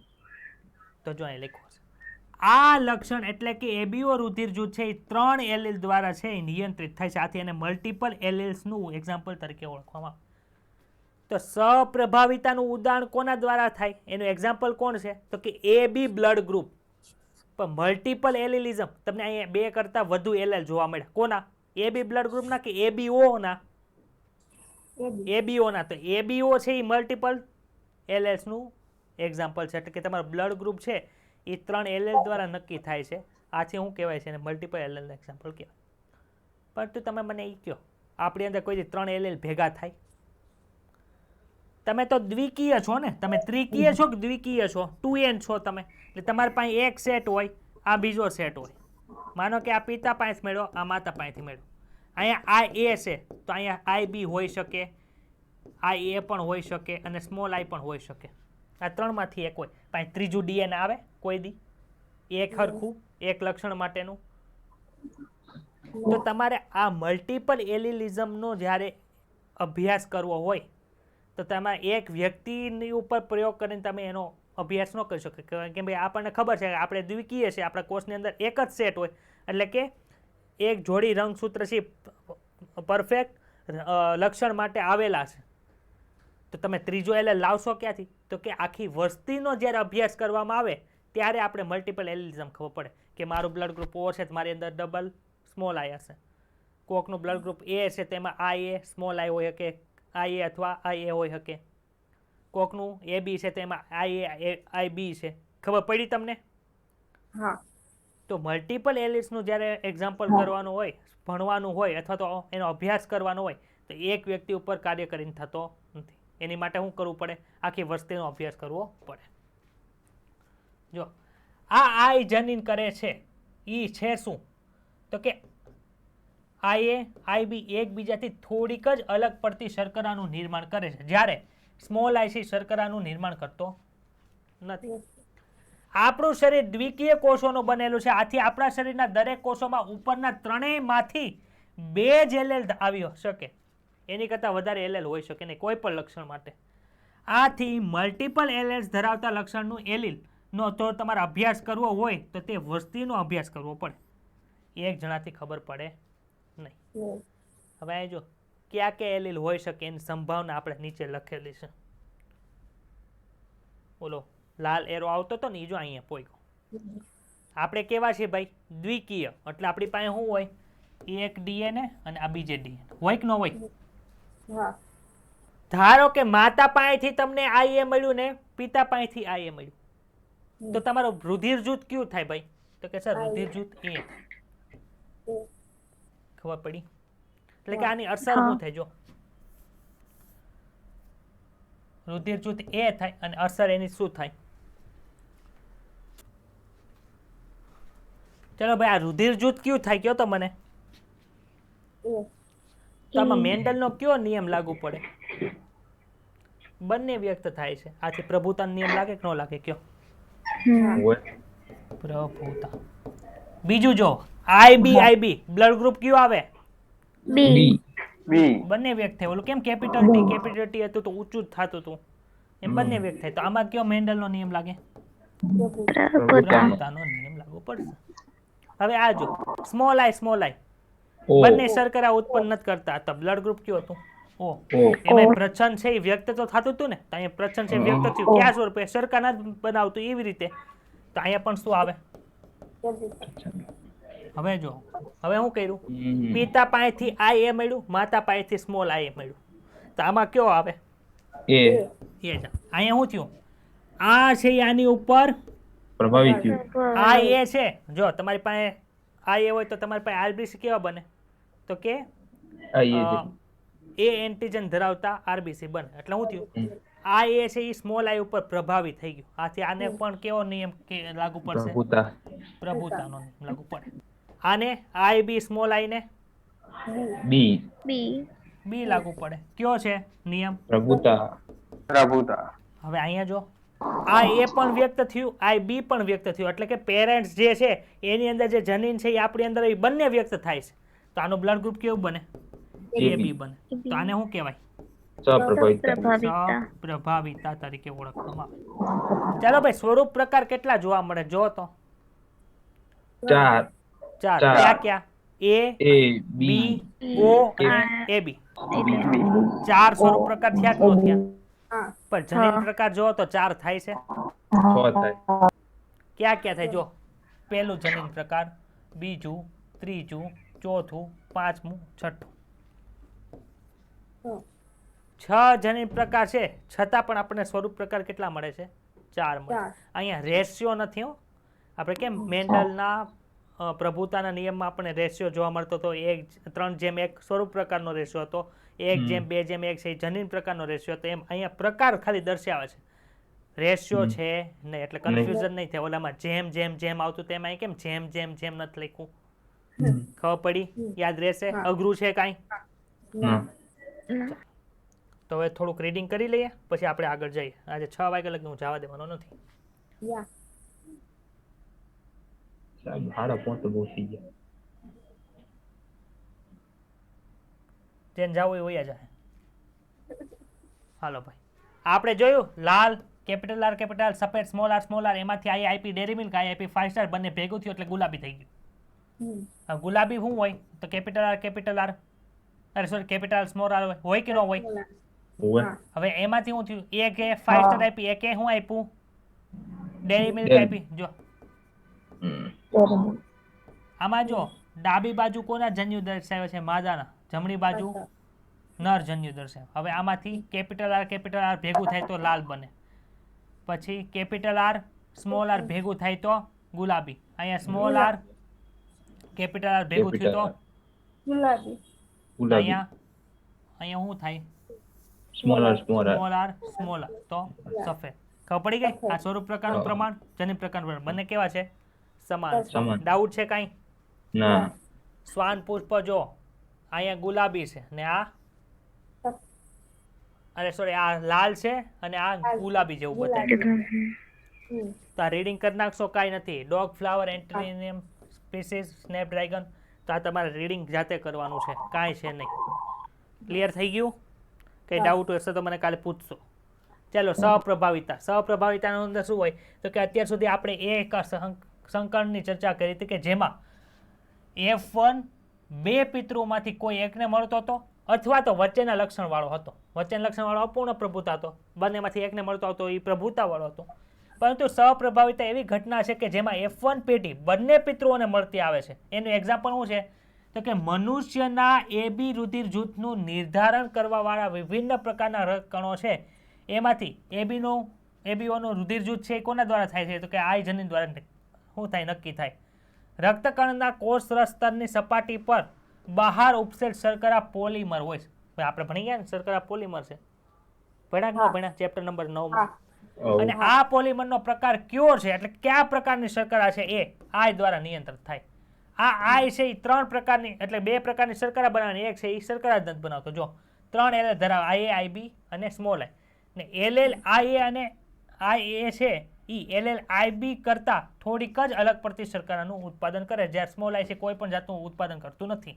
તો જો અહીં લખ્યું છે આ લક્ષણ એટલે કે ABO રુધિર જૂથ છે એ 3 એલીલ દ્વારા છે એ નિયંત્રિત થાય છે. આથી એને મલ્ટિપલ એલીલ્સનું એક્ઝામ્પલ તરીકે ઓળખવામાં આવે. તો સપ્રભાવિતાનું ઉદાહરણ કોના દ્વારા થાય? એનું એક્ઝામ્પલ કોણ છે? તો કે AB બ્લડ ગ્રુપ. પણ મલ્ટિપલ એલિલિઝમ તમને અહીંયા 2 કરતાં વધુ LL જોવા મળે. કોના? AB બ્લડ ગ્રુપના કે ABO ના? ABO ના. તો ABO છે એ મલ્ટિપલ LLsનું એક્ઝામ્પલ છે. એટલે કે તમારું બ્લડ ગ્રુપ છે એ 3 એલએલ દ્વારા નક્કી થાય છે. આથી શું કહેવાય છે? એને મલ્ટિપલ એલએલ એક્ઝામ્પલ કહેવાય. પરંતુ તમે મને એ કહો, આપણી અંદર કોઈ 3 એલએલ ભેગા થાય? તમે તો દ્વિકીય છો ને, તમે ત્રિકીય છો કે દ્વિકીય છો? 2n છો તમે, એટલે તમારી પાસે એક સેટ હોય, આ બીજો સેટ હોય. માનો કે આ પિતા પાસેથી મેળવો, આ માતા પાસેથી મેળવો. અહીંયા આ એ છે તો અહીંયા આઈ બી હોઈ શકે, આઈ એ પણ હોઈ શકે અને સ્મોલ આઈ પણ હોઈ શકે. આ 3માંથી એક હોય. પાસે ત્રીજું ડીએનએ આવે કોઈ દી? એક હરખું, એક લક્ષણ માટેનું. તો તમારે આ મલ્ટિપલ એલિલિઝમનો જ્યારે અભ્યાસ કરવો હોય તો તમે એક વ્યક્તિની ઉપર પ્રયોગ કરીને તમે એનો અભ્યાસ ન કરી શકો. કે ભાઈ આપણને ખબર છે કે આપણે દ્વિકીય છે, આપણા કોષની અંદર એક જ સેટ હોય, એટલે કે એક જોડી રંગસૂત્ર છે પરફેક્ટ લક્ષણ માટે આવેલા છે. તો તમે ત્રીજો એલએલ લાવશો ક્યાંથી? તો કે આખી વસ્તીનો જ્યારે અભ્યાસ કરવામાં આવે ત્યારે આપણે મલ્ટિપલ એલિલિઝમ ખબર પડે કે મારું બ્લડ ગ્રુપ ઓ છે તો મારી અંદર ડબલ સ્મોલ આઈ હશે. કોકનું બ્લડ ગ્રુપ એ છે તેમાં આઈ એ સ્મોલ આઈ હોય શકે, આઈ એ અથવા આઈ એ હોઈ શકે. કોકનું એ બી છે તેમાં આઈ બી છે. ખબર પડી તમને? હા. તો મલ્ટિપલ એલિસનું જ્યારે એક્ઝામ્પલ કરવાનું હોય, ભણવાનું હોય અથવા તો એનો અભ્યાસ કરવાનો હોય તો એક વ્યક્તિ ઉપર કાર્ય કરીને થતો નથી. એની માટે શું કરવું પડે? આખી વસ્તીનો અભ્યાસ કરવો પડે. જો આ આઈ જનીન કરે છે એ છે શું? તો કે આઈ એ આઈ બી એકબીજાથી થોડીક જ અલગ પડતી શર્કરાનું નિર્માણ કરે છે, જ્યારે સ્મોલ આઈ સી શર્કરાનું નિર્માણ કરતો નથી. આપણું શરીર દ્વિકીય કોષોનું બનેલું છે. આથી આપણા શરીરના દરેક કોષોમાં ઉપરના ત્રણેયમાંથી 2 જ એલએલ આવી શકે. એની કરતાં વધારે એલએલ હોઈ શકે નહીં કોઈ પણ લક્ષણ માટે. આથી મલ્ટિપલ એલએલ્સ ધરાવતા લક્ષણનું એલીલનો તો તમારે અભ્યાસ કરવો હોય તો તે વસ્તીનો અભ્યાસ કરવો પડે. એક જણાથી ખબર પડે નહીં. હવે અહીં જો કયા કયા એલીલ હોઈ શકે એની સંભાવના આપણે નીચે લખેલી છે. બોલો, લાલ એરો આવતો હતો ને એ જો અહીંયા પોઈકો. આપણે કેવા છીએ ભાઈ? દ્વિકીય. એટલે આપણી પાસે શું હોય? એક ડીએનએ અને આ બીજે ડીએનએ હોય કે ન હોય? ધારો કે માતા પાસેથી તમને આઈએ મળ્યું ને પિતા પાસેથી આઈએ મળ્યું, તો તમારો રુધિર જૂથ કયું થાય ભાઈ? તો કે સર રુધિર જૂથ એ થાય. ખબર પડી? એટલે કે આની અસર શું થાય? જો રુધિર જૂથ એ થાય અને અસર એની શું થાય? ચલો ભાઈ, આ રુધિર જૂથ કયું થાય કયો તો મને? તો આમાં મેન્ડલનો કયો નિયમ લાગુ પડે? બંને વ્યક્ત થાય છે. આથી પ્રભુતાનો નિયમ લાગે કે ન લાગે કયો? પ્રભુતા. બીજું જો આઈ બી બ્લડ ગ્રુપ કયું આવે? બી. બંને વ્યક્ત થાય. ઓલું કેમ કેપિટલ ટી હતું તો ઊંચું જ થતું હતું, એમ બંને વ્યક્ત થાય. તો આમાં કયો મેન્ડલનો નિયમ લાગે? પ્રભુતાનો નિયમ લાગુ પડશે. હવે આ જો સ્મોલ આઈ બંને શર્કરા ઉત્પન્ન નથી કરતા, તો બ્લડ ગ્રુપ કયું હતું? ઓ. એમાં પ્રચ્છન્ન છે એ વ્યક્ત તો થતું હતું ને, તો અહીંયા પ્રચ્છન્ન છે વ્યક્ત થયું. ક્યાં સ્વરૂપે? શર્કરા નથી બનાવતું એવી રીતે. તો અહીંયા પણ શું આવે? હવે જો હવે શું કર્યું? પિતા પાસેથી આઈ એ મળ્યું, માતા પાસેથી સ્મોલ આઈ એ મળ્યું. તો આમાં કયો આવે? એ. અહીંયા શું થયું? આ છે આની ઉપર પ્રભાવિત થયું. આ એ છે. જો તમારી પાસે આ એ હોય તો તમારી પાસે આરબીસી કેવા બને? તો કે એ એન્ટીજન ધરાવતા આરબીસી બને. એટલે શું થયું? આ એ છે એ સ્મોલ આઈ ઉપર પ્રભાવિત થઈ ગયું. આથી આને પણ કેવો નિયમ લાગુ પડશે? પ્રભુતાનો નિયમ લાગુ પડે. આને આઈ બી સ્મોલ આઈ ને બી લાગુ પડે. કયો છે નિયમ? પ્રભુતા. હવે અહીંયા જો આ એ પણ વ્યક્ત થયું, આઈ બી પણ વ્યક્ત થયું. એટલે કે પેરેન્ટ્સ જે છે એની અંદર જે જનીન છે એ આપણી અંદર એ બંને વ્યક્ત થાય છે. તો આનું બ્લડ ગ્રુપ કેવું બને? એ બી બને. તો આને શું કહેવાય? પ્રભાવિતા તરીકે ઓળખવામાં આવે. ચાલો ભાઈ, સ્વરૂપ પ્રકાર કેટલા જોવા મળે જો તો? 4. ક્યાં? એ, બી, ઓ અને એ બી. 4 સ્વરૂપ પ્રકાર થયા કે ન થયા? પણ જનીન પ્રકાર જો તો 4 થાય છે. 6 થાય. ક્યાં થાય? જો પહેલું જનીન પ્રકાર, બીજું, ત્રીજું, ચોથું, પાંચમું, છઠ્ઠું. 6 જનીન પ્રકાર છે, છતાં પણ આપણને સ્વરૂપ પ્રકાર કેટલા મળે છે? 4 મળે. અહીંયા રેશિયો નથી હો, આપણે કેમ મેન્ડલના પ્રભુતાના નિયમમાં આપણને રેશિયો જોવા મળતો હતો 3:1 સ્વરૂપ પ્રકારનો રેશિયો હતો 1:2:1 છે એ જનીન પ્રકારનો રેશિયો હતો. એમ અહીંયા પ્રકાર ખાલી દર્શાવે છે, રેશિયો છે નહીં. એટલે કન્ફ્યુઝન નહીં થાય. ઓલામાં જેમ જેમ જેમ આવતું તેમ અહીં કેમ જેમ જેમ જેમ નથી લખ્યું? ખબર પડી? યાદ રહેશે? અઘરું છે કાંઈ? તો હવે થોડુંક રીડિંગ કરી લઈએ પછી આપણે આગળ જઈએ. આજે 6 વાગ્યા લગી હું જવા દેવાનો નથી. હાડા પહોંચતો બહુ થઈ ગયા. જેને જવું એ વયા જાય. હાલો ભાઈ, આપણે જોયું લાલ કેપિટલ આર કેપિટલ આર, સફેદ સ્મોલ આર એમાંથી આઈઆઈપી ડેરી મિલ્ક આઈઆઈપી 5 સ્ટાર બંને ભેગું થયું એટલે ગુલાબી થઈ ગયું. ગુલાબી શું હોય તો કેપિટલ આર અરે sorry capital R small R હોય કે ન હોય? હવે એમાંથી શું થયું? એક એ 5 સ્ટાર આપી, એક એ શું આપ્યું? ડેરી મિલ્ક આપી. જો આમાં જો ડાબી બાજુ કોના જન્યુ દર્શાવે છે? માદાના. જમણી બાજુ નર જન્યુ દર્શાવે. હવે આમાંથી કેપિટલ આર ભેગું થાય તો લાલ બને, પછી કેપિટલ આર સ્મોલ આર ભેગું થાય તો ગુલાબી. અહીંયા સ્મોલ આર કેપિટલ આર ભેગું થયું તો ગુલાબી. અહીંયા શું થાય? સ્મોલ આર તો સફેદ. ખબર પડી ગઈ? આ સ્વરૂપ પ્રકારનું પ્રમાણ, જનીન પ્રકારનું પ્રમાણ બંને કેવા છે? સમાન. ડાઉટ છે કાંઈ? ના. શ્વાન પુષ્પ જો અહીંયા ગુલાબી છે ને આ અરે સોરી આ લાલ છે અને આ ગુલાબી જેવું બતાવે. તો આ રીડિંગ કરી નાખશો, કાંઈ નથી. Dog flower anthurium species snapdragon. તો આ તમારે રીડિંગ જાતે કરવાનું છે, કાંઈ છે નહીં. ક્લિયર થઈ ગયું? કંઈ ડાઉટ હશે તો મને કાલે પૂછશો. ચાલો, સહપ્રભાવિતાનો અંદર શું હોય તો કે અત્યાર સુધી આપણે એક સંકળની ચર્ચા કરી હતી કે જેમાં F1 બે પિતૃમાંથી કોઈ એકને મળતો હતો અથવા તો વચ્ચેના લક્ષણવાળો હતો. વચ્ચેના લક્ષણવાળો અપૂર્ણ પ્રભુતા હતો, બંનેમાંથી એકને મળતો હતો એ પ્રભુતાવાળો હતો. પરંતુ સહપ્રભાવિતા એવી ઘટના છે કે જેમાં F1 પેઢી બંને પિતૃઓને મળતી આવે છે. એનું એક્ઝામ્પલ શું છે તો કે મનુષ્યના AB રુધિર જૂથનું નિર્ધારણ કરવાવાળા વિભિન્ન પ્રકારના રક્તકણો છે, એમાંથી ABOનું રુધિર જૂથ છે એ કોના દ્વારા થાય છે તો કે આઈ જનીન દ્વારા શું થાય? નક્કી થાય. રક્તકણના કોષ સ્તરની સપાટી પર બહાર ઉપસેલ શર્કરા પોલિમર હોય છે. આપણે ભણી ગયા ને શર્કરા પોલિમર છે, ભણ્યા ચેપ્ટર નંબર 9 અને આ પોલિમરનો પ્રકાર કયો છે એટલે કયા પ્રકારની શર્કરા છે એ આઈ દ્વારા નિયંત્રિત થાય. આ આઈ છે એ 3 પ્રકારની એટલે 2 પ્રકારની શર્કરા બનાવવાની, એક છે એ શર્કરા જ નથી બનાવતો. જો 3 LL ધરાવે, IA, IB અને સ્મોલ આઈ. ને LL IA અને IA છે એ LL IB કરતા થોડીક જ અલગ પડતી શર્કરાનું ઉત્પાદન કરે, જ્યારે સ્મોલ આઈ છે કોઈ પણ જાતનું ઉત્પાદન કરતું નથી.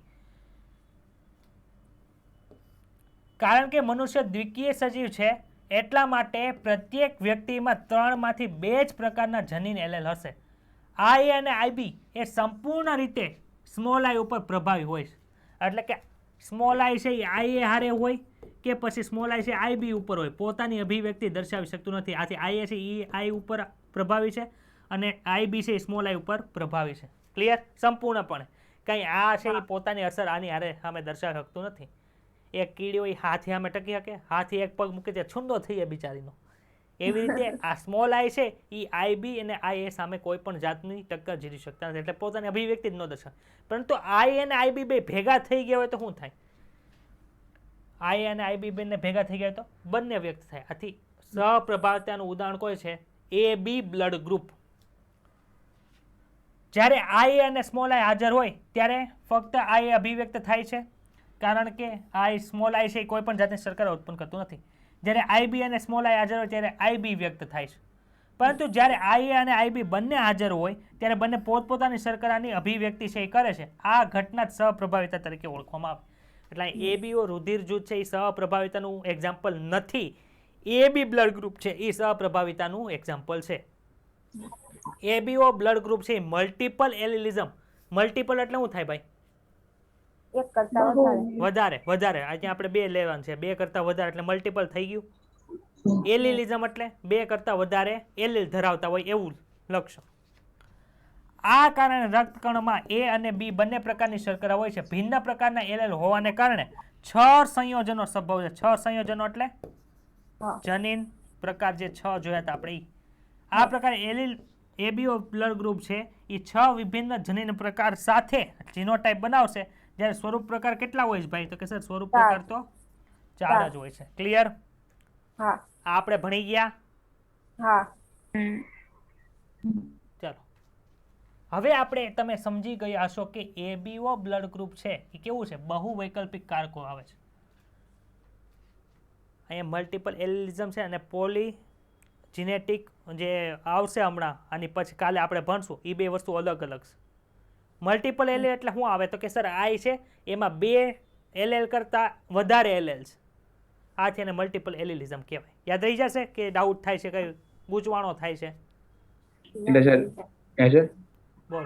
કારણ કે મનુષ્ય દ્વિકીય સજીવ છે એટલા માટે પ્રત્યેક વ્યક્તિમાં 3માંથી 2 જ પ્રકારના જનીન LL હશે. IA અને IB એ સંપૂર્ણ રીતે સ્મોલ આઈ ઉપર પ્રભાવી હોય છે. એટલે કે સ્મોલ આઈ છે એ IA હારે હોય કે પછી સ્મોલ આઈ છે IB ઉપર હોય, પોતાની અભિવ્યક્તિ દર્શાવી શકતું નથી. આથી IA છે એ આઈ ઉપર પ્રભાવી છે અને IB છે એ સ્મોલ આઈ ઉપર પ્રભાવી છે. ક્લિયર? સંપૂર્ણપણે. કંઈ આ છે એ પોતાની અસર આની હારે સામે દર્શાવી શકતું નથી. એક કીડી હોય હાથી સામે ટકી શકે, હાથી એક પગ મૂકે ત્યાં છુંદો થઈ જાય બિચારીનો. એવી રીતે આ સ્મોલ આઈ છે એ IB અને IA સામે કોઈ પણ જાતની ટક્કર જીતી શકતા નથી, એટલે પોતાની અભિવ્યક્તિ જ ન દર્શાવે. પરંતુ I અને IB બે ભેગા થઈ ગયા હોય તો શું થાય? I અને IB બંને ભેગા થઈ ગયા તો બંને વ્યક્ત થાય. આથી સહપ્રભાવિતાનું ઉદાહરણ કોઈ છે? AB blood group. જ્યારે I અને સ્મોલ આઈ હાજર હોય ત્યારે ફક્ત I અભિવ્યક્ત થાય છે, કારણ કે I સ્મોલ આઈ છે કોઈ પણ જાતની શર્કરા ઉત્પન્ન કરતું નથી. જ્યારે IB અને સ્મોલ આઈ હાજર હોય ત્યારે IB વ્યક્ત થાય છે. પરંતુ જ્યારે IA અને IB બંને હાજર હોય ત્યારે બંને પોતપોતાની શર્કરાની અભિવ્યક્તિ છે એ કરે છે. આ ઘટના જ સહપ્રભાવિતા તરીકે ઓળખવામાં આવે. એટલે ABO રુધિર જૂથ છે એ સહપ્રભાવિતાનું એક્ઝામ્પલ નથી. AB બ્લડ ગ્રુપ છે એ સહપ્રભાવિતાનું એક્ઝામ્પલ છે. ABO બ્લડ ગ્રુપ છે એ મલ્ટિપલ એલિલિઝમ. મલ્ટિપલ એટલે શું થાય ભાઈ? એક કરતા વધારે. અહીંયા આપણે 2 લેવાનું છે, 2 કરતા વધારે એટલે મલ્ટિપલ થઈ ગયું. એલિલિઝમ એટલે 2 કરતા વધારે એલિલ ધરાવતા હોય એવું લક્ષણ. આ કારણે રક્તકણમાં A અને B બંને પ્રકારની શર્કરા હોય છે. ભિન્ન પ્રકારના એલેલ હોવાને કારણે 6 સંયોજનો સંભવ છે. 6 સંયોજનો એટલે જનીન પ્રકાર જે 6 જોયા હતા આપણે. આ પ્રકારે એલિલ એબીઓ બ્લડ ગ્રુપ છે એ 6 વિભિન્ન જનીન પ્રકાર સાથે જીનોટાઇપ બનાવશે, જ્યારે સ્વરૂપ પ્રકાર કેટલા હોય છે ભાઈ? તો કે સર સ્વરૂપ પ્રકાર તો 4 જ હોય છે. ક્લિયર? હા આપણે ભણી ગયા. હા ચાલો હવે આપણે તમે સમજી ગયા હશો કે એબીઓ બ્લડ ગ્રુપ છે એ કેવું છે, બહુ વૈકલ્પિક કારકો આવે છે. અહીંયા મલ્ટિપલ એલિલિઝમ છે અને પોલી જીનેટિક જે આવશે હમણાં આની પછી કાલે આપણે ભણશું, એ બે વસ્તુ અલગ અલગ છે. મલ્ટિપલ એલેલ એટલે શું આવે તો કે સર આઈ છે એમાં 2 એલેલ કરતા વધારે એલેલ છે, આથી એને મલ્ટિપલ એલિલિઝમ કહેવાય. યાદ રહી જશે કે ડાઉટ થાય છે, કઈ ગૂંચવાણો થાય છે? એટલે સર હે સર બોલ.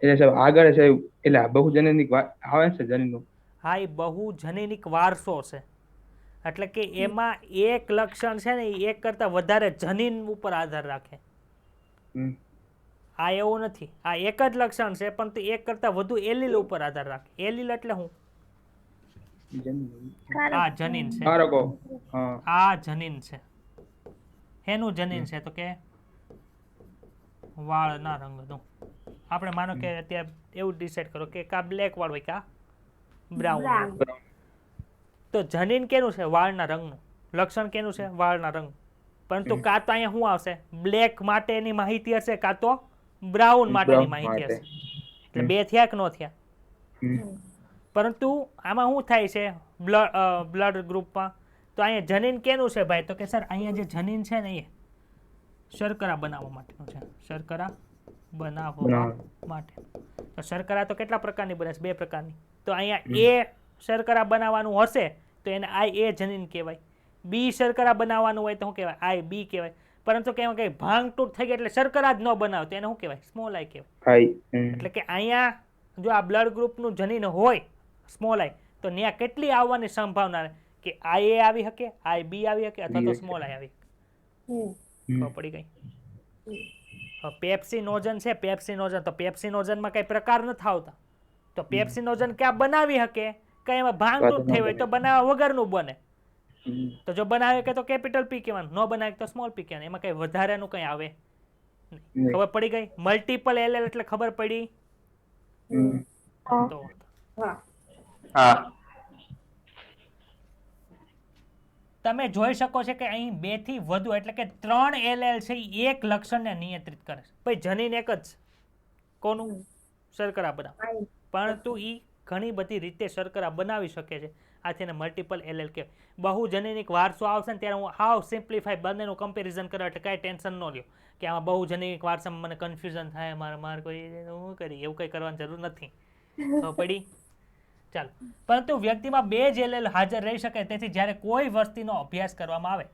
એટલે સાહેબ આગળ સાહેબ એટલે આ બહુજનનિક આવે છે જનીનનું. હા, એ બહુ જનીનિક વારસો છે, એટલે કે એમાં એક લક્ષણ છે ને એ એક કરતા વધારે જનીન ઉપર આધાર રાખે. આ એવું નથી, આ એક જ લક્ષણ છે પણ તે એક કરતા વધુ એલીલ ઉપર આધાર રાખે. એલીલ એટલે શું? આ જનીન છે, કારકો. હા આ જનીન છે. એનું જનીન છે તો કે વાળના રંગનું. આપણે માનો કે અત્યારે એવું ડિસાઈડ કરો કે કા બ્લેક વાળ હોય કા બ્રાઉન. તો જનીન કેનું છે? વાળના રંગનું. લક્ષણ કેનું છે? વાળના રંગ. પરંતુ કાં તો અહીંયા શું આવશે? બ્લેક માટેની માહિતી હશે, કાં તો બ્રાઉન માટેની માહિતી હશે. એટલે બે થયા કે ન થયા? પરંતુ આમાં શું થાય છે બ્લડ ગ્રુપમાં? તો અહીંયા જનીન કેનું છે ભાઈ? તો કે સર અહીંયા જે જનીન છે ને એ શર્કરા બનાવવા માટેનું છે. શર્કરા બનાવવા માટે. તો શર્કરા તો કેટલા પ્રકારની બને છે? 2 પ્રકારની. તો અહીંયા એ શર્કરા બનાવવાનું હશે તો એને એ જનીન કહેવાય. બી શર્કરા બનાવવાનું હોય તો શું કહેવાય? બી કહેવાય. પરંતુ કેમ કે ભાંગતૂટ થઈ ગઈ એટલે શર્કરા જ ન બનાવે તો એને શું કહેવાય? સ્મોલ આઈ કહેવાય. એટલે કે અહીંયા જો આ બ્લડ ગ્રુપનું જનીન હોય સ્મોલ આઈ તો ત્યાં કેટલી આવવાની સંભાવના કે એ આવી શકે, બી આવી શકે અથવા તો સ્મોલ આઈ આવી શકે. ખબર પડી ગઈ? પેપ્સિનોજન છે, પેપ્સિનોજન. તો પેપ્સિનોજનમાં કઈ પ્રકાર નથી આવતા. તો પેપ્સિનોજન ક્યાં બનાવી શકે? કઈ એમાં ભાંગતૂટ થઈ હોય તો બનાવવા વગરનું બને. તો જો બનાવે કે તો કેપિટલ પી કહેવાનું, ન બનાવે તો સ્મોલ પી કહેવાનું. એમાં કઈ વધારાનું કઈ આવે નહીં. ખબર પડી ગઈ? મલ્ટિપલ એલેલ એટલે ખબર પડી? તો હા તમે જોઈ શકો છો કે અહીં 2 થી વધુ એટલે કે 3 એલેલ છે એ એક લક્ષણને નિયંત્રિત કરે છે. ભાઈ જનીન એક જ કોનું? શર્કરા બનાવ. પરંતુ એ ઘણી બધી રીતે શર્કરા બનાવી શકે છે. આથી એને મલ્ટિપલ એલેલ કહેવાય. બહુ જનીનિક વારસો આવશે ને ત્યારે હું હાવ સિમ્પ્લિફાઈ બંનેનું કમ્પેરિઝન કરવા એટલે કાંઈ ટેન્શન ન લ્યો કે આમાં બહુ જનીનિક વારસામાં મને કન્ફ્યુઝન થાય, મારે કોઈ હું કરી એવું કંઈ કરવાની જરૂર નથી. તો પડી ચાલો. પરંતુ વ્યક્તિમાં 2 જ એલેલ હાજર રહી શકે, તેથી જ્યારે કોઈ વસ્તીનો અભ્યાસ કરવામાં આવે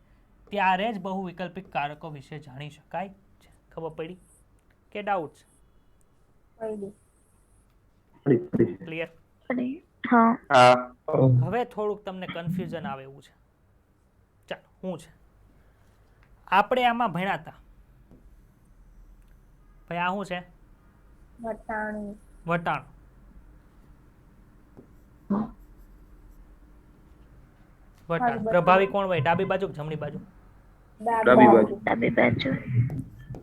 ત્યારે જ બહુ વૈકલ્પિક કારકો વિશે જાણી શકાય છે. ખબર પડી કે ડાઉટ છે? ક્લિયર? હવે થોડુંક તમને કન્ફ્યુઝન આવે એવું છે. ચાલો, શું છે? આપણે આમાં ભણ્યા હતા ભાઈ, આ શું છે? વટાણ. વટાણ પ્રભાવી કોણ હોય? ડાબી બાજુ કે જમણી બાજુ? ડાબી બાજુ.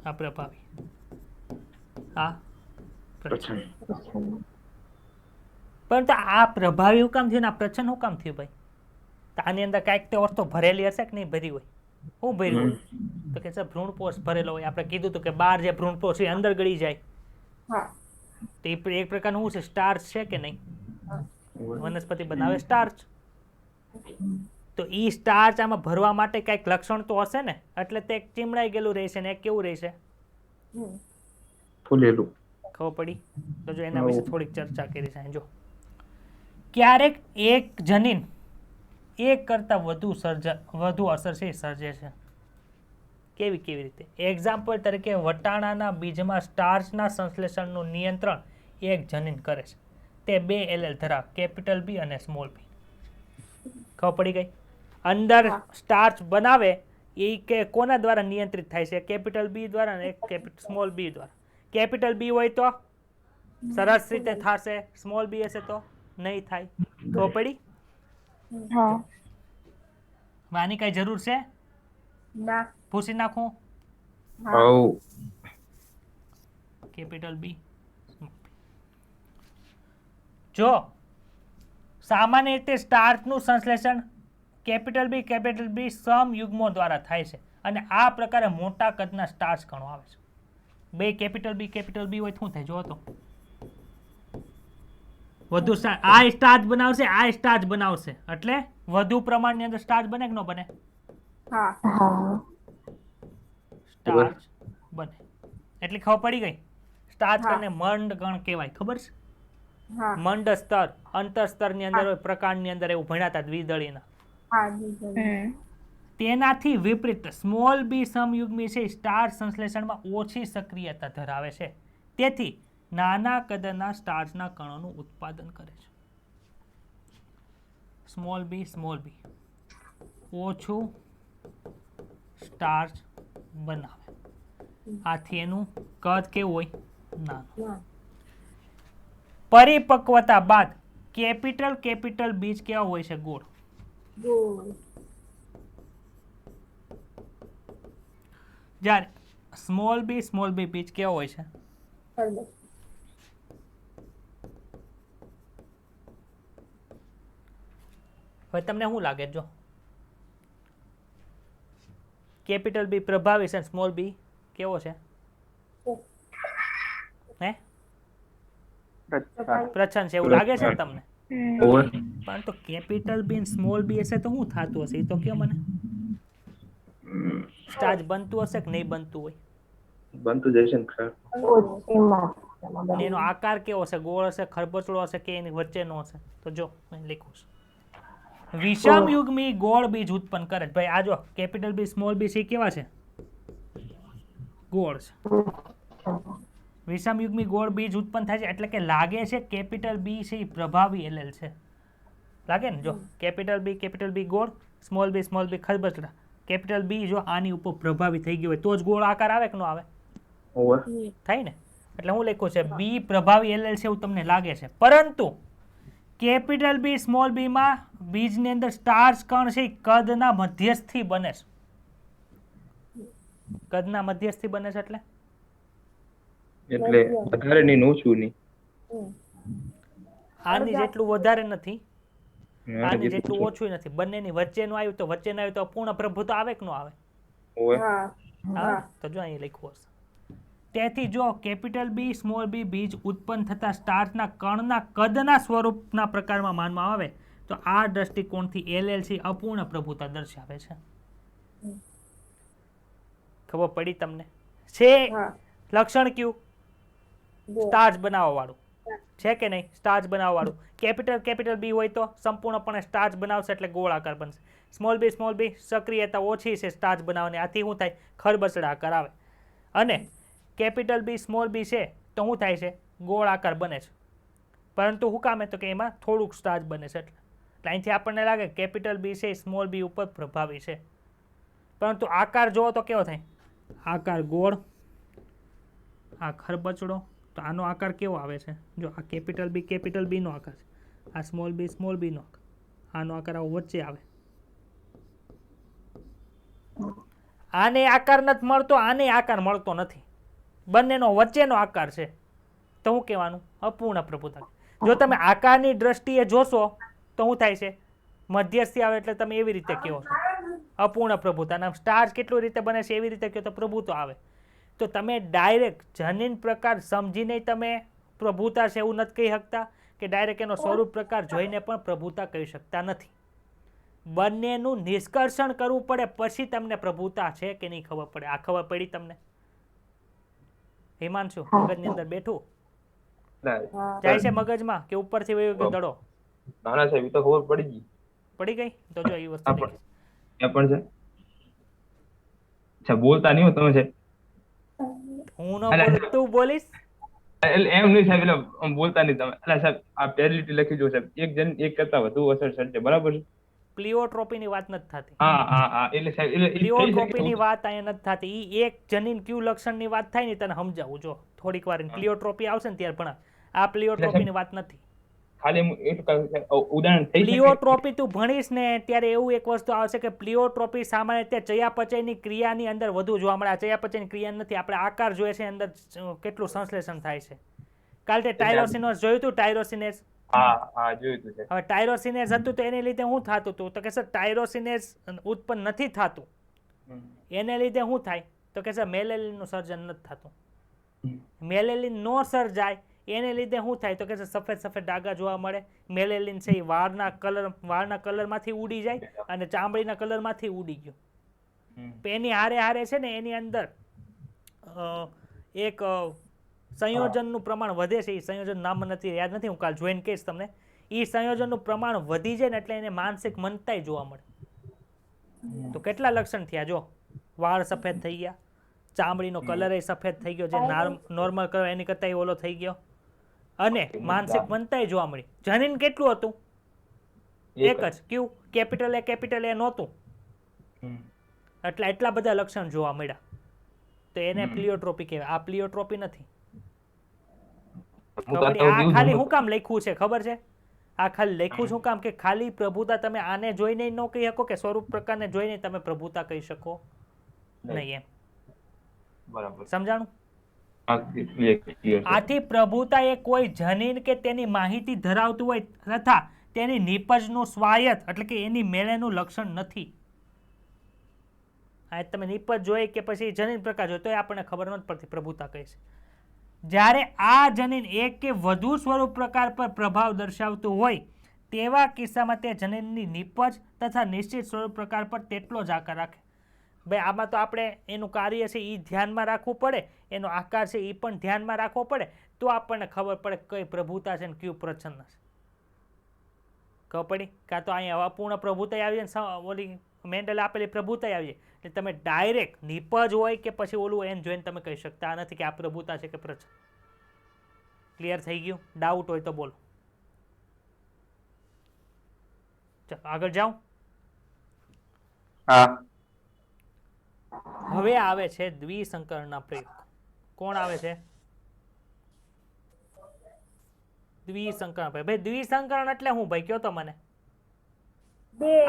આ પ્રભાવી, આ પ્રચ્છન્ન. પરંતુ આ પ્રભાવી શું કામ થયું ને આ પ્રચ્છન્ન શું કામ થયું ભાઈ? તો આની અંદર કાંઈક તો વસ્તુ ભરેલી હશે કે નહીં ભરી હોય? શું ભર્યું હોય? તો કે સર ભ્રૂણપોષ ભરેલો હોય. આપણે કીધું હતું કે બહાર જે ભ્રૂણપોષ એ અંદર ગળી જાય. તો એ એક પ્રકારનું શું છે? સ્ટાર્ચ છે કે નહીં? વનસ્પતિ બનાવે સ્ટાર્ચ. તો ઈ સ્ટાર્ચ આમાં ભરવા માટે કઈક લક્ષણ તો હશે ને, એટલે તે ચીમડાઈ ગયેલું રહેશે ને એક કેવું રહેશે? ફૂલેલું. ખબર પડી? તો જો એના વિશે થોડીક ચર્ચા કરી છે. જો ક્યારેક એક જનીન એક કરતા વધુ અસર છે સર્જે છે. કેવી રીતે? એક્ઝામ્પલ તરીકે વટાણાના બીજમાં સ્ટાર્ચના સંશ્લેષણનું નિયંત્રણ એક જનીન કરે છે. તે 2 એલેલ ધરાવે, કેપિટલ બી અને સ્મોલ બી. ખબર પડી ગઈ? અંદર સ્ટાર્ચ બનાવે એ કે કોના દ્વારા નિયંત્રિત થાય છે? કેપિટલ બી દ્વારા અને સ્મોલ બી દ્વારા. કેપિટલ બી હોય તો સરસ રીતે થશે, સ્મોલ બી હશે તો નહીં થાય. ખબર પડી? આની કઈ જરૂર છે? પૂછી નાખું? Capital B small B. જો સામાન્ય રીતે સ્ટાર્ચનું સંશ્લેષણ કેપિટલ બી સમયુગ્મો દ્વારા થાય છે અને આ પ્રકારે મોટા કદના સ્ટાર્ચ કણો આવે છે. બે કેપિટલ બી હોય શું થાય જો તો વધુ આ સ્ટાર્ચ બનાવશે આ સ્ટાર્ચ બનાવશે એટલે વધુ પ્રમાણની અંદર સ્ટાર્ચ બને કે ન બને? સ્ટાર્ચ બને એટલે ખબર પડી ગઈ. સ્ટાર્ચ ને મંડ ગણ કહેવાય, ખબર છે? મંડ સ્તર અંતર સ્તરની અંદર પ્રકારની અંદર એવું ભણ્યા હતા દ્વિદળીના. તેનાથી વિપરીત સ્મોલ બી સમયુગ્મી છે સ્ટાર્ચ સંશ્લેષણમાં ઓછી સક્રિયતા ધરાવે છે, તેથી નાના કદના સ્ટાર્ચના કણોનું ઉત્પાદન કરે છે. સ્મોલ બી ઓછું સ્ટાર્ચ બનાવે, આથી એનું કદ કેવું હોય? નાનું. પરિપક્વતા બાદ કેપિટલ બીજ કેવા હોય છે? ગોળ. જ્યારે સ્મોલ બી બીજ કેવા હોય છે? હવે તમને શું લાગે? જો કેપિટલ બી પ્રભાવી છે, સ્મોલ બી કેવો છે? હે પ્રચંડ છે એવું લાગે છે ને તમને? પણ તો કેપિટલ બી સ્મોલ બી હશે તો શું થતું હશે? એ તો કયો મને. સ્ટાર્ચ બનતું હશે કે નહીં બનતું હોય? બનતું જશે ને. એનો આકાર કેવો હશે? ગોળ હશે, ખરબચડો હશે કે એની વચ્ચેનો હશે? તો જો લખું છું વિષમયુગ્મી ગોળ બીજ ઉત્પન્ન કરે. ભાઈ આ જો કેપિટલ બી સ્મોલ બી છે કેવા છે? ગોળ છે. વિષમયુગ્મી ગોળ બીજ ઉત્પન્ન થાય છે એટલે કે લાગે છે કેપિટલ બી છે એ પ્રભાવી એલેલ છે. લાગે ને? જો કેપિટલ બી ગોળ, સ્મોલ બી ખરબચડા. કેપિટલ બી જો આની ઉપર પ્રભાવી થઈ ગયો હોય તો જ ગોળ આકાર આવે કે ન આવે? થાય ને. એટલે હું લખ્યું છે બી પ્રભાવી એલેલ છે એવું તમને લાગે છે, પરંતુ કેપિટલ બી સ્મોલ બી માં બીજની અંદર સ્ટાર્ચ કણ છે કદના મધ્યસ્થી બને છે. કદના મધ્યસ્થી બને છે એટલે વધારે નહીં ઓછું નહીં. આની જેટલું વધારે નથી, આની જેટલું ઓછું નથી, બંનેની વચ્ચેનું આવ્યું તો વચ્ચેનું આવ્યું તો પૂર્ણ પ્રભુત્વ આવે કે ન આવે? તો જો અહીં લખ્યું હશે. તેથી જો કેપિટલ બી સ્મોલ બી બીજ ઉત્પન્ન થતા સ્ટાર્ચના કણના કદના સ્વરૂપના પ્રકારમાં માનવામાં આવે તો આ દ્રષ્ટિકોણથી એલએલસી અપૂર્ણ પ્રભુતા દર્શાવે છે. ખબર પડી તમને? છે લક્ષણ કયું? સ્ટાર્ચ બનાવવા વાળું છે કે નહીં? સ્ટાર્ચ બનાવવા વાળું. કેપિટલ બી હોય તો સંપૂર્ણપણે સ્ટાર્ચ બનાવશે એટલે ગોળાકાર બનશે. સ્મોલ બી સક્રિયતા ઓછી છે સ્ટાર્ચ બનાવવાની, આથી શું થાય? ખરબચડા આકાર આવે. અને કેપિટલ બી સ્મોલ બી છે તો શું થાય છે? ગોળ આકાર બને છે. પરંતુ શું કામે? તો કે એમાં થોડુંક સ્ટાર્ચ બને છે. એટલે અહીંથી આપણને લાગે કેપિટલ બી છે સ્મોલ બી ઉપર પ્રભાવી છે, પરંતુ આકાર જુઓ તો કેવો થાય? આકાર ગોળ, આ ખરબચડો. તો આનો આકાર કેવો આવે છે? જો આ કેપિટલ બી નો આકાર છે, આ સ્મોલ બી નો આકાર, આનો આકાર આવો વચ્ચે આવે. આને આકાર નથી મળતો, આને આકાર મળતો નથી, બંનેનો વચ્ચેનો આકાર છે. તો શું કહેવાનું? અપૂર્ણ પ્રભુતા. જો તમે આકારની દ્રષ્ટિએ જોશો તો શું થાય છે? મધ્યસ્થી આવે એટલે તમે એવી રીતે કહો છો અપૂર્ણ પ્રભુતા. સ્ટાર્ચ કેટલું રીતે બને છે એવી રીતે કહો તો પ્રભુત્વ આવે. તો તમે ડાયરેક્ટ જનીન પ્રકાર સમજીને તમે પ્રભુતા છે એવું નથી કહી શકતા, કે ડાયરેક્ટ એનો સ્વરૂપ પ્રકાર જોઈને પણ પ્રભુતા કહી શકતા નથી. બંનેનું નિષ્કર્ષણ કરવું પડે પછી તમને પ્રભુતા છે કે નહીં ખબર પડે. આ ખબર પડી તમને? હિમાંશુ મગજની અંદર બેઠું જાય છે મગજમાં કે ઉપરથી વયો ગયો દડો? નાના સાહેબ તો ખબર પડી ગઈ. પડી ગઈ? તો જો એ વસ્તુ પણ છે. અચ્છા બોલતા નહીં હો તમે સાહેબ. હું ન બોલું તું બોલીશ? એમ નહીં સાહેબ, એટલે બોલતા નહીં તમે. એટલે સાહેબ આ પેરિલિટી લખી જો સાહેબ, એક કરતા વધુ અસર છે, બરાબર છે? પ્લિયોટ્રોપીની વાત નથી થતી. એટલે સાહેબ પ્લિયોટ્રોપીની વાત અહીંયા નથી થતી. ઈ એક જનીન ક્યુ લક્ષણની વાત થાય ને તને સમજાવું. જો થોડીક વાર પ્લિયોટ્રોપી આવશે ને ત્યારે ભણા. આ પ્લિયોટ્રોપીની વાત નથી. ખાલી હું એટલું ઉદાહરણ થઈ શકે પ્લિયોટ્રોપી તું ભણીશ ને ત્યારે એવું એક વસ્તુ આવશે કે પ્લિયોટ્રોપી સામાન્ય રીતે ચયાપચયની ક્રિયાની અંદર વધુ જોવા મળે. આ ચયાપચયની ક્રિયા નથી, આપણે આકાર જોઈએ છે અંદર કેટલું સંશ્લેષણ થાય છે. કાલે ટાયરોસિનોસ જોયું હતું, ટાયરોસિનેસ. હા જોયું હતું. હવે ટાયરોસિનેસ હતું તો એને લીધે શું થતું હતું? તો કે સર ટાયરોસિનેસ ઉત્પન્ન નથી થતું, એને લીધે શું થાય? તો કે સર મેલેલિનનું સર્જન નથી થતું. મેલેલિન નો સર્જાય એને લીધે શું થાય? તો કે સફેદ સફેદ ડાઘા જોવા મળે. મેલેલિન છે એ વાળના કલરમાંથી ઉડી જાય અને ચામડીના કલરમાંથી ઉડી ગયો. એની હારે હારે છે ને એની અંદર એક સંયોજનનું પ્રમાણ વધે છે. એ સંયોજન નામ નથી યાદ નથી, હું કાલ જોઈને કહીશ તમને. એ સંયોજનનું પ્રમાણ વધી જાય ને એટલે એને માનસિક મનતાય જોવા મળે. તો કેટલા લક્ષણ થયા જો, વાળ સફેદ થઈ ગયા, ચામડીનો કલર એ સફેદ થઈ ગયો, જે નોર્મલ કલર એની કરતા ઓલો થઈ ગયો, અને માનસિક મનતાય જોવા મળી. જનીન કેટલું હતું? એક જ. ક્યુ? કેપિટલ એ નહોતું, એટલે એટલા બધા લક્ષણ જોવા મળ્યા. તો એને પ્લિયોટ્રોપી કહેવાય. આ પ્લિયોટ્રોપી નથી. આ ખાલી શું કામ લખ્યું છે ખબર છે? આ ખાલી લખ્યું શું કામ કે ખાલી પ્રભુતા તમે આને જોઈને ન કહી શકો કે સ્વરૂપ પ્રકારને જોઈને તમે પ્રભુતા કહી શકો નહીં એમ. બરાબર સમજાણું? આથી પ્રભુતા એ કોઈ જનીન કે તેની માહિતી ધરાવતું હોય તથા તેની નિપજનું સ્વાયત્ત એટલે કે એની મેળેનું લક્ષણ નથી. આ તમે નિપજ જોઈ કે પછી જનીન પ્રકાર જોઈ તો આપણને ખબર નથી પડતી પ્રભુતા કઈ છે. જ્યારે આ જનીન એક કે વધુ સ્વરૂપ પ્રકાર પર પ્રભાવ દર્શાવતું હોય તેવા કિસ્સામાં તે જનીનની નિપજ તથા નિશ્ચિત સ્વરૂપ પ્રકાર પર તેટલો જ આકાર રાખે. ભાઈ આમાં તો આપણે એનું કાર્ય છે એ ધ્યાનમાં રાખવું પડે, એનો આકાર છે એ પણ ધ્યાનમાં રાખવો પડે, તો આપણને ખબર પડે કઈ પ્રભુતા છે ને કયું પ્રચ્છન્ન છે. ખબર પડી? કાં તો અહીંયા અપૂર્ણ પ્રભુતા આવી જાય, ઓલી મેન્ડલે આપેલી પ્રભુતા આવી જાય, એટલે તમે ડાયરેક્ટ નિપજ હોય કે પછી ઓલું એમ જોઈને તમે કહી શકતા નથી કે આ પ્રભુતા છે કે પ્રચ્છન્ન. ક્લિયર થઈ ગયું? ડાઉટ હોય તો બોલો. ચાલો આગળ જાઉં. હવે આવે છે દ્વિસંકરણના પ્રયોગ. કોણ આવે છે? દ્વિસંકરણ. ભાઈ દ્વિસંકરણ એટલે શું ભાઈ કયો તો મને?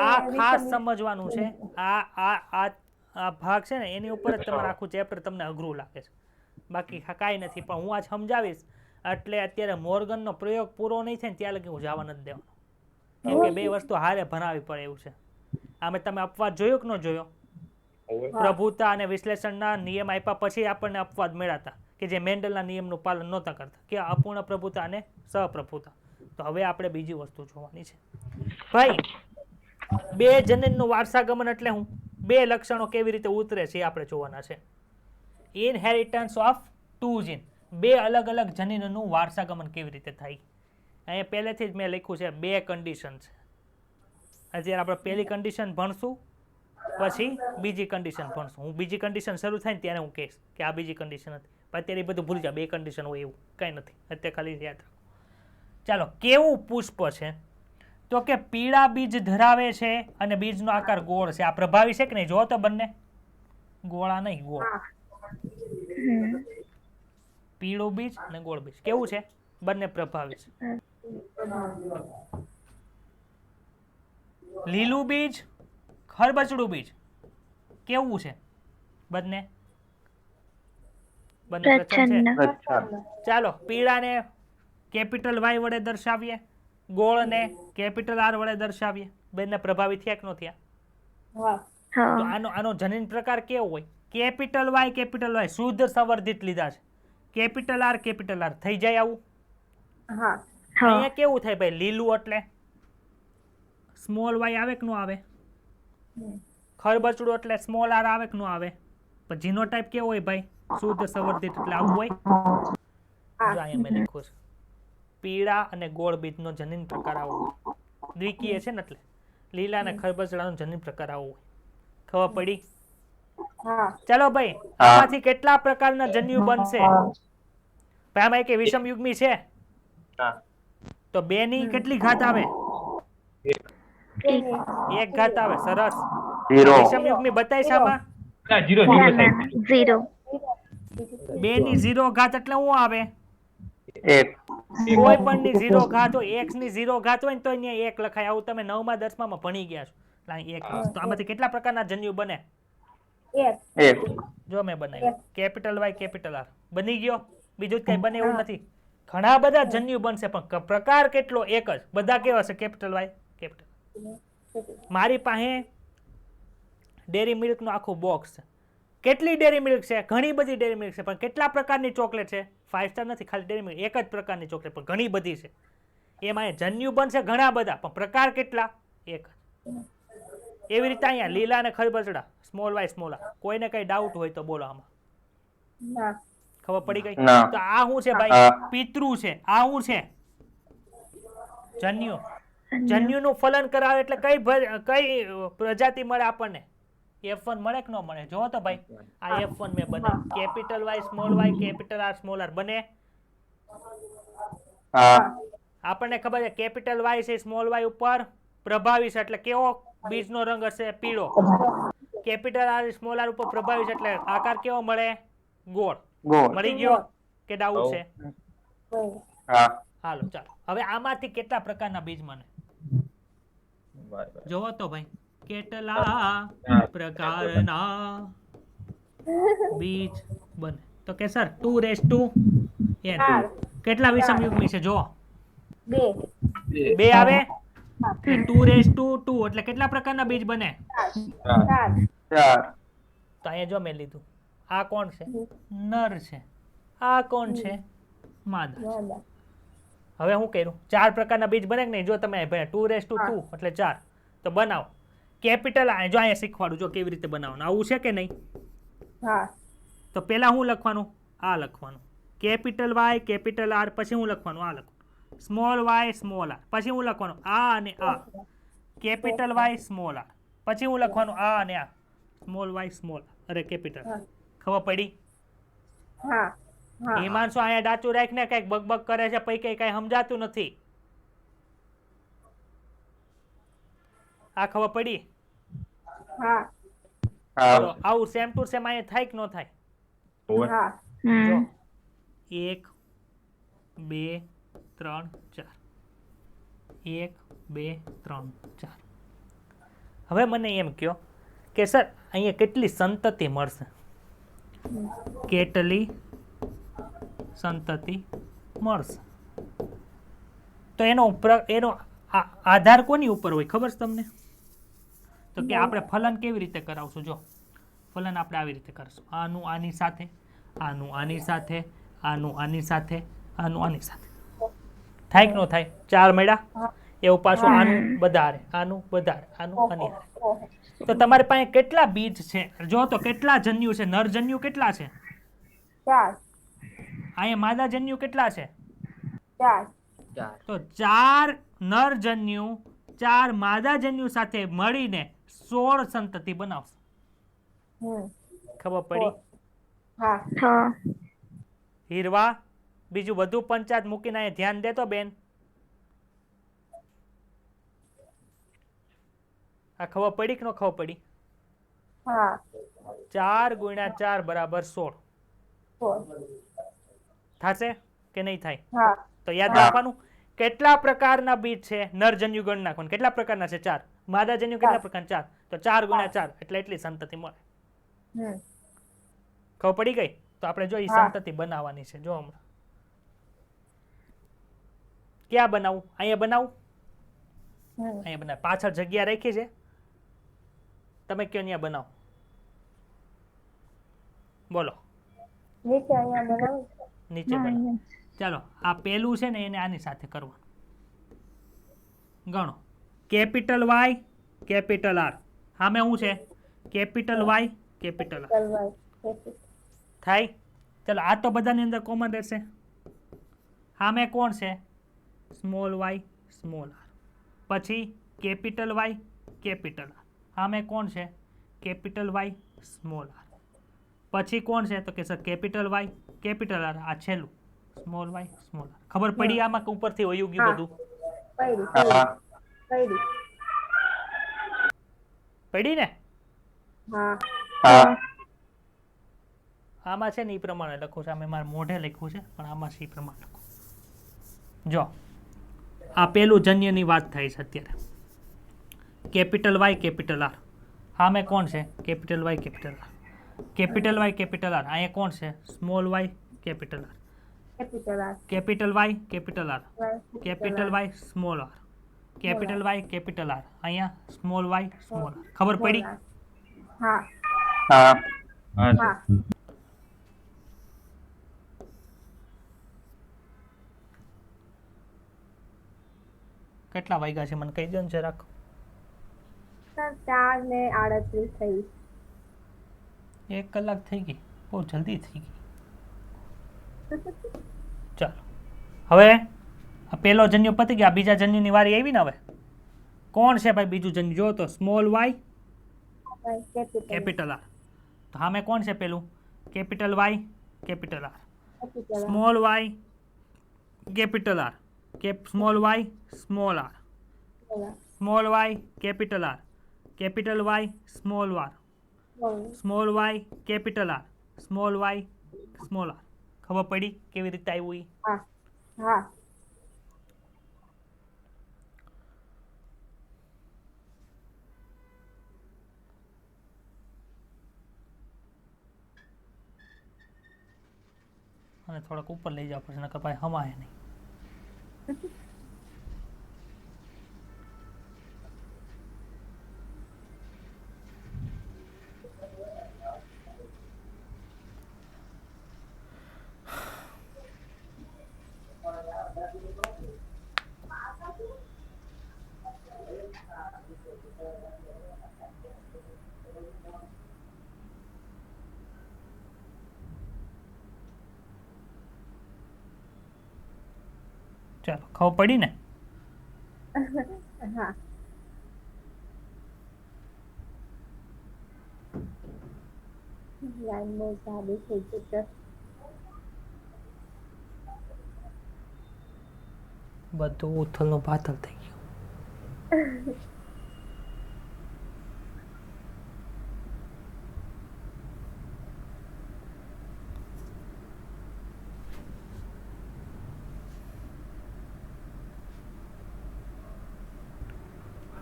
આ ખાસ સમજવાનું છે. આ ભાગ છે ને એની ઉપર જ તમારે આખું ચેપ્ટર તમને અઘરું લાગે છે, બાકી કાંઈ નથી. પણ હું આજ સમજાવીશ એટલે અત્યારે મોર્ગનનો પ્રયોગ પૂરો નહીં થાય ને ત્યાં લગી હું જવા નથી દેવાનો, કેમ કે બે વસ્તુ હારે ભણાવવી પડે એવું છે. આમે તમે અપવાદ જોયો કે ન જોયો? પ્રભુતા અને વિશ્લેષણના નિયમ આપ્યા પછી આપણને અપવાદ મેળવતા કે જે મેન્ડલના નિયમનું પાલન નહોતા કરતા, કે અપૂર્ણ પ્રભુતા અને સહપ્રભુતા. તો હવે આપણે બીજી વસ્તુ જોવાની છે. ભાઈ બે જનીનનું વારસાગમન એટલે હું બે લક્ષણો કેવી રીતે ઉતરે છે એ આપણે જોવાના છે. ઇનહેરિટન્સ ઓફ ટુ જીન, બે અલગ અલગ જનીનનું વારસાગમન કેવી રીતે થાય. અહીંયા પહેલેથી જ મેં લખ્યું છે બે કન્ડિશન છે. અત્યારે આપણે પહેલી કન્ડિશન ભણશું, પછી બીજી કન્ડિશન ભણશું. હું બીજી કન્ડિશન શરૂ થાય ને ત્યારે હું કહીશ કે આ બીજી કન્ડિશન હતી, પણ અત્યારે એ બધું ભૂલી જાઓ. બે કન્ડિશન હોય એવું કંઈ નથી, અત્યારે ખાલી યાદ રાખો. ચાલો, કેવું પુષ્પ છે? તો કે પીળા બીજ ધરાવે છે અને બીજનો આકાર ગોળ છે. આ પ્રભાવી છે કે નહીં? જો તો બંને ગોળા નહીં, ગોળ. પીળું બીજ અને ગોળ બીજ કેવું છે? બંને પ્રભાવી છે. લીલું બીજ, ખરબચડું બીજ કેવું છે? બંને પ્રચ્છન્ન છે. ચાલો, પીળાને કેપિટલ વાય વડે દર્શાવીએ, ગોળને કેપિટલ આર વડે દર્શાવીએ. બંને પ્રભાવિત થયા કે ન થયા? તો આનો જનીન પ્રકાર કેવો હોય? કેપિટલ વાય શુદ્ધ સંવર્ધિત લીધા છે. કેપિટલ આર થઈ જાય આવું. અહીંયા કેવું થાય ભાઈ? લીલું એટલે સ્મોલ વાય આવે કે ન આવે? ખરબચડું એટલે સ્મોલ આર આવે કે ન આવે? પણ જીનોટાઈપ કેવો હોય ભાઈ? શુદ્ધ સંવર્ધિત એટલે આવું હોય. જો અહીંયા મેં લખ્યું છે પીળા અને ગોળ બીજનો જનીન પ્રકાર આવો હોય. દ્વિકીય છે ને એટલે લીલા અને ખરબચડાનો જનીન પ્રકાર આવો હોય. ખબર પડી? ચાલો ભાઈ, આમાંથી કેટલા પ્રકારના જન્યુ બનશે? ભાઈ આમાં એક વિષમ યુગ્મી છે તો બે ની કેટલી ઘાત આવે? એક ઘાત આવે. સરસ. વિષમ યુગ્મી બતાય છે આમાં? 0 બે ની 0 ઘાત એટલે શું આવે? 1. કોઈ પણ ની 0 ઘાત હોય, x ની 0 ઘાત હોય ને તો અહીંયા 1 લખાય. આવું તમે 9મા 10મામાં ભણી ગયા છો. એટલે અહીં 1. તો આમાંથી કેટલા પ્રકારના જન્યુ બને? એક. જો મેં બનાવ્યું કેપિટલ Y કેપિટલ R બની ગયો. બીજું કઈ બને એવું નથી. ઘણા બધા જન્યુ બનશે પણ પ્રકાર કેટલો? એક જ. બધા કેવા છે? Capital Y capital. મારી પાસે ડેરી મિલ્ક નું આખું બોક્સ છે. કેટલી ડેરી મિલ્ક છે? ઘણી બધી ડેરી મિલ્ક છે. પણ કેટલા પ્રકારની ચોકલેટ છે? 5 સ્ટાર નથી, ખાલી ડેરી મિલ્ક. એક જ પ્રકારની ચોકલેટ પણ ઘણી બધી છે. એમાં જન્યુ બનશે ઘણા બધા પણ પ્રકાર કેટલા? એક જ. એવી રીતે અહીંયા લીલા અને ખરબચડા સ્મોલ y સ્મોલ r. કોઈને કઈ ડાઉટ હોય તો બોલો આમાં. ખબર પડી ગઈ? તો આ શું છે ભાઈ? પિતૃ છે. આ શું છે? જન્યુ. જન્યુનું ફલન કરાવે એટલે કઈ પ્રજાતિ મળે આપણને? F1 મળે કે ન મળે? જો તો ભાઈ આ F1 મેં બને. Capital Y small y capital R small r બને. આપણને ખબર છે કેપિટલ Y છે સ્મોલ y ઉપર પ્રભાવી છે એટલે કેવો બીજનો રંગ હશે? પીળો. કેપિટલ R સ્મોલ r ઉપર પ્રભાવી છે એટલે આકાર કેવો મળે? ગોળ. મળી ગયો કે ડાઉટ છે? હાલો ચાલો. હવે આમાંથી કેટલા પ્રકારના બીજ બને? જોવો તો ભાઈ કેટલા પ્રકારના બીજ બને? તો કે સર 2n. કેટલા વિષમ યુગ્મી છે? જો 2 આવે. 2 એટલે કેટલા પ્રકારના બીજ બને? 4. તો અહીંયા જો મેં લીધું. આ કોણ છે? નર છે. આ કોણ છે? માદા છે. હવે હું કર્યું? 4 પ્રકારના બીજ બને કે નહીં? જો તમે 2 એટલે 4. તો બનાવો. કેપિટલ જો અહીંયા શીખવાડું જો કેવી રીતે બનાવવાનું. આવું છે કે નહીં? તો પેલા હું લખવાનું? આ લખવાનું. Capital Y capital R. પછી હું લખવાનું? આ લખવાનું. Small y small r. પછી હું લખવાનું? આ અને આ. Capital Y small r. પછી હું લખવાનું? આ અને આ. Small y small r. અરે કેપિટલ. ખબર પડી? હિમાંશુ અહીંયા ડાચું રાખીને કઈક બકબક કરે છે પછી કઈ સમજાતું નથી. આ ખબર પડી? તો આવું સેમ ટુ સેમ અહીંયા થાય કે ન થાય? જો 1 2 3 4. 1 2 3 4. હવે મને એમ કહો કે સર અહીંયા કેટલી સંતતિ મળશે? કેટલી સંતતિ મળશે? તો એનો આધાર કોની ઉપર હોય ખબર છે તમને? તો કે આપણે ફલન કેવી રીતે કરાવશું? જો ફલન આપણે આવી રીતે કરશું. આનું આની સાથે, આનું આની સાથે, આનું આની સાથે, આનું આની સાથે. થાય કે ન થાય? 4 મળ્યા. એવું પાછું આનું વધારે, આનું વધારે, આનું આની હારે. તો તમારી પાસે કેટલા બીજ છે? જો તો કેટલા જન્યુ છે? નર જન્યુ કેટલા છે? 4. અહીંયા માદા જન્યુ કેટલા છે? 4. તો 4 નર જન્યુ 4 માદા જન્યુ સાથે મળીને 16 સંતતિ બનાવશે. ખબર પડી? હીરવા બીજું બધું પંચાયત મૂકીને અહીંયા ધ્યાન દેતો બેન. આ ખબર પડી કે ન ખબર પડી? 4 ગુણ્યા 4 બરાબર 16 થશે કે નહીં થાય? તો યાદ રાખવાનું કેટલા પ્રકારના બીજ છે? નરજન્યુ ગણ નાખવાનું. કેટલા પ્રકારના છે? 4. માદાજન્યુ કેટલા પ્રકારના? 4. તો 4 ગુણ્યા 4 એટલે એટલી સંતતિ મળે. ખબર પડી ગઈ? તો આપણે જો એ સંતતિ બનાવવાની છે. જો હમણાં ક્યાં બનાવું? અહીંયા બનાવું. અહીંયા બનાવ. પાછળ જગ્યા રાખી છે. તમે કયો અહીંયા બનાવો. બોલો. નીચે બનાવો. ચાલો આ પેલું છે ને એને આની સાથે કરવાનું. ગણો. Capital Y capital R. સામે શું છે? Capital Y capital R. થાય? ચાલો આ તો બધાની અંદર કોમન રહેશે. સામે કોણ છે? Small y small r. પછી કેપિટલ Y કેપિટલ R. સામે કોણ છે? Capital Y small r. પછી કોણ છે? તો કે sir capital Y capital R. આ છેલ્લું સ્મોલ y સ્મોલ r. ખબર પડી આમાં કે ઉપરથી વયું ગયું બધું? પડી ને? આમાં છે ને એ પ્રમાણે લખું છું. આમે મારે મોઢે લખ્યું છે પણ આમાં છે એ પ્રમાણે લખું. જો આ પેલું જન્યુની વાત થાય છે અત્યારે. Capital Y capital R. હા મેં કોણ છે? Capital Y capital R. Capital Y capital R. અહીંયા કોણ છે? Small Y capital R. Capital Y capital R. Capital Y small R. Capital Y capital R. અહીંયા સ્મોલ વાય સ્મોલ આર. ખબર પડી? હા હા હા કેટલા વાગ્યા છે મને કહી દો ને જરાક. સર 4:38 થઈ. 1 કલાક થઈ ગઈ. બહુ જલ્દી થઈ ગઈ. ચાલો હવે આ પેલો જન્યુ પતી ગયા. બીજા જન્યુની વારી આવી ને હવે. કોણ છે ભાઈ બીજું જન્યુ? જો તો સ્મોલ વાય કેપિટલ આર. તો હા મેં કોણ છે પેલું? Capital Y capital R. Small Y capital R. Small Y small R. Small Y capital R. Capital Y small R. Small Y capital R. Small Y small R. ખબર પડી કેવી રીતે આવ્યું ઈ? હા હા અને થોડાક ઉપર લઈ જવા પડશે નકર ભાઈ હમાય નહીં. ચાલો ખબર પડી ને? હા લાઈન બહુ સારી થઈ ગઈ છે. બધું ઉથલનું પાથલ થઈ ગયું.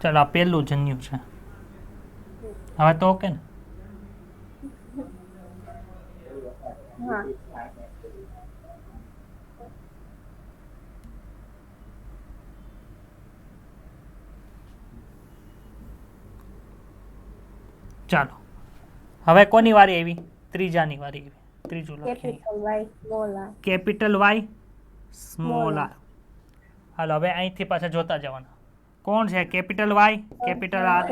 ચાલો આ પેલું જન્યુ છે. હવે તો ઓકે ને? હા ચાલો હવે કોની વારી આવી? ત્રીજાની વારી આવી. ત્રીજું લખીએ. Capital Y small capital Y small R. R. હાલો હવે અહીંથી પાછા જોતા જવાના. કોણ છે? Capital Y capital R.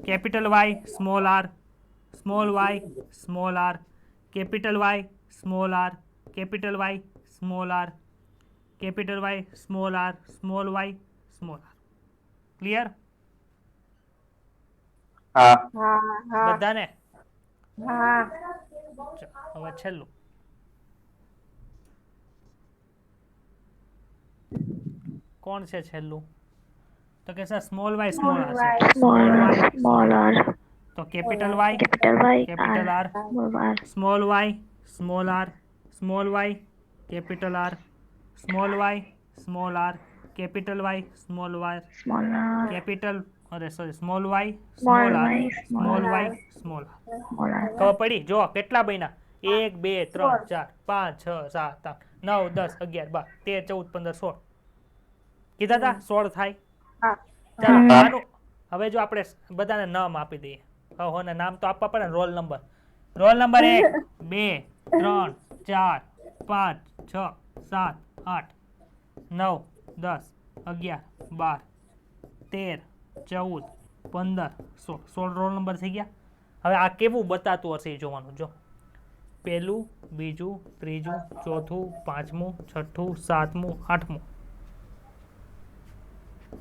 Capital Y small R. Small Y small R. Capital Y small R. Capital Y small R. Capital Y small R. Small Y small R. Clear? હા હા હા બધાને? હા હવે છેલ્લું. કોણ છે છેલ્લું? તો કે sir small Y small R છે. Small Y small R. તો capital Y capital R. Small Y small R. Small Y capital R. Small Y small R. Capital Y small Y capital અરે sorry small Y small R. Small Y small R. ખબર પડી? જો કેટલા બન્યા? 1 2 3 4 5 6 7 8 9 10 11 12 13 14 15 16 કીધા હતા 16 થાય. હા ચાલો આનું હવે જો આપણે બધાને નામ આપી દઈએ. હોને નામ તો આપવા પડે ને. Roll number. Roll number 1 2 3 4 5 6 7 8 9 10 11 12 13 14 15 16 16 roll number થઈ ગયા. હવે આ કેવું બતાતું હશે એ જોવાનું. જો પહેલું બીજું ત્રીજું ચોથું પાંચમું છઠ્ઠું સાતમું આઠમું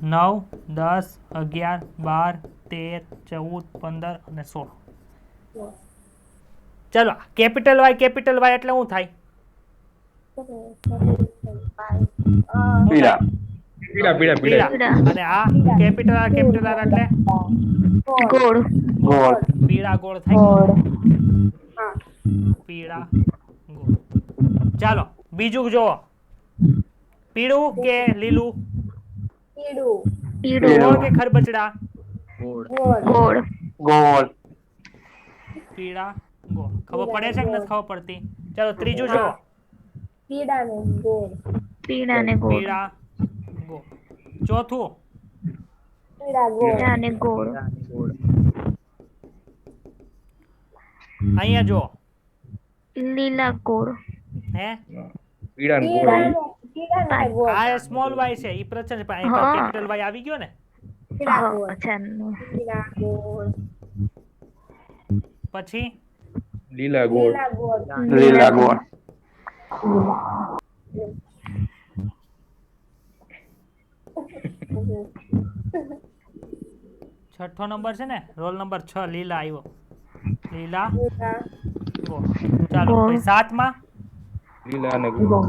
9 10 11 12 13 14 15 અને 16. ચલો કેપિટલ વાય એટલે શું થાય? પીળા પીળા પીળા પીળા. અને આ કેપિટલ આર એટલે ગોળ ગોળ પીળા ગોળ થાય. પીળા ગોળ. ચાલો બીજું જુઓ. પીળું કે લીલું? પીળું ગોળ કે ખરબચડા? ગોળ પીળા ગોળ. ખબર પડે છે કે નથી ખબર પડતી? ચાલો ત્રીજું જો. પીળા ને ગોળ પીળા ગોળ. ચોથું પીળા ને ગોળ અહીંયા જો. લીલા ગોળ હે પીળા ને ગોળ આ સ્મોલ વાય છે ઈ પ્રચંડ પણ અહીં હા. કેપિટલ વાય આવી ગયો ને. અચ્છા પછી લીલા ગોળ લીલા ગોળ છઠ્ઠો નંબર છે ને, રોલ નંબર 6 લીલા આવ્યો. લીલા ગોળ. ચાલો ગોળ. પછી સાતમાં લીલા અને ગોળ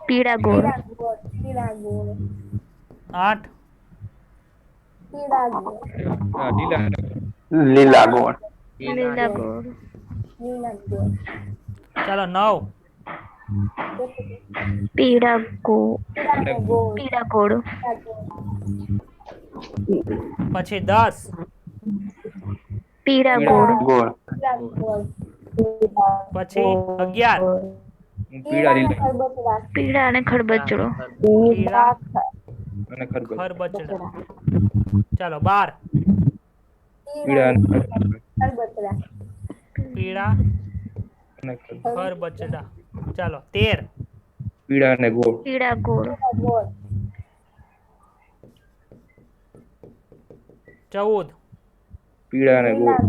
પીળા ગોળ 8 હા લીલા અને લીલા ગોળ ચાલો 9 પીળા ગોળ પછી 10 પીળા ગોળ પછી 11 પીળા અને ખરબચડો પીળા અને ખરબચડા ખરબચડા. ચાલો 12 પીળા અને પીળા અને ખરબચડા. ચાલો 13 પીળા અને ગોળ પીળા ગોળ 14 પીળા અને ગોળ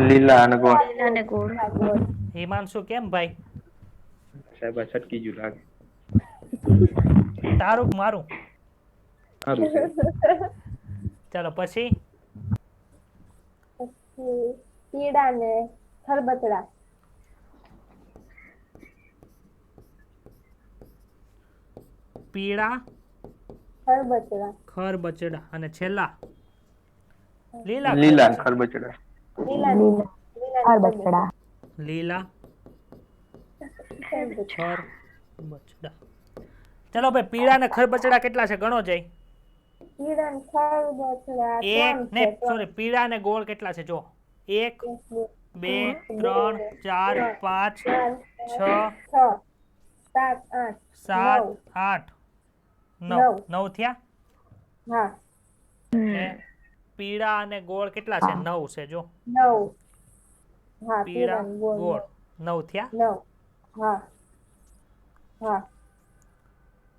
લીલા અને ગોળ હિમાંશુ કેમ ભાઈ? સાહેબ આ છટકી ગયું લાગે તારું કે મારું? સારું છે ચાલો પછી પીળા ને ખરબચડા પીળા ખરબચડા અને છેલ્લા લીલા ખરબચડા લીલા ખરબચડા. ચાલો ભાઈ પીળા ને ખરબચડા કેટલા છે ગણો જઈ. એક ને સોરી પીળા ને ગોળ કેટલા છે જો. 1 2 3 4 5 6 7 8 9 થયા. ને પીળા અને ગોળ કેટલા છે? 9 છે જો. પીળા ગોળ 9 થયા.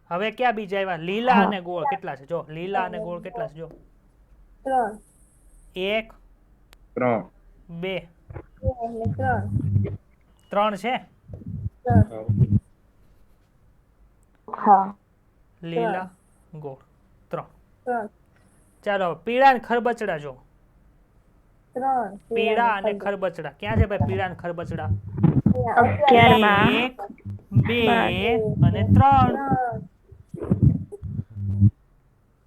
હવે ક્યાં બીજા આવ્યા? લીલા અને ગોળ કેટલા છે જો. લીલા અને ગોળ કેટલા છે જો. 1 2 3 છે. લીલા ગોળ 3. ચાલો પીળા અને ખરબચડા જો. પીળા અને ખરબચડા ક્યાં છે ભાઈ? પીળા અને ખરબચડા 1 2 અને 3.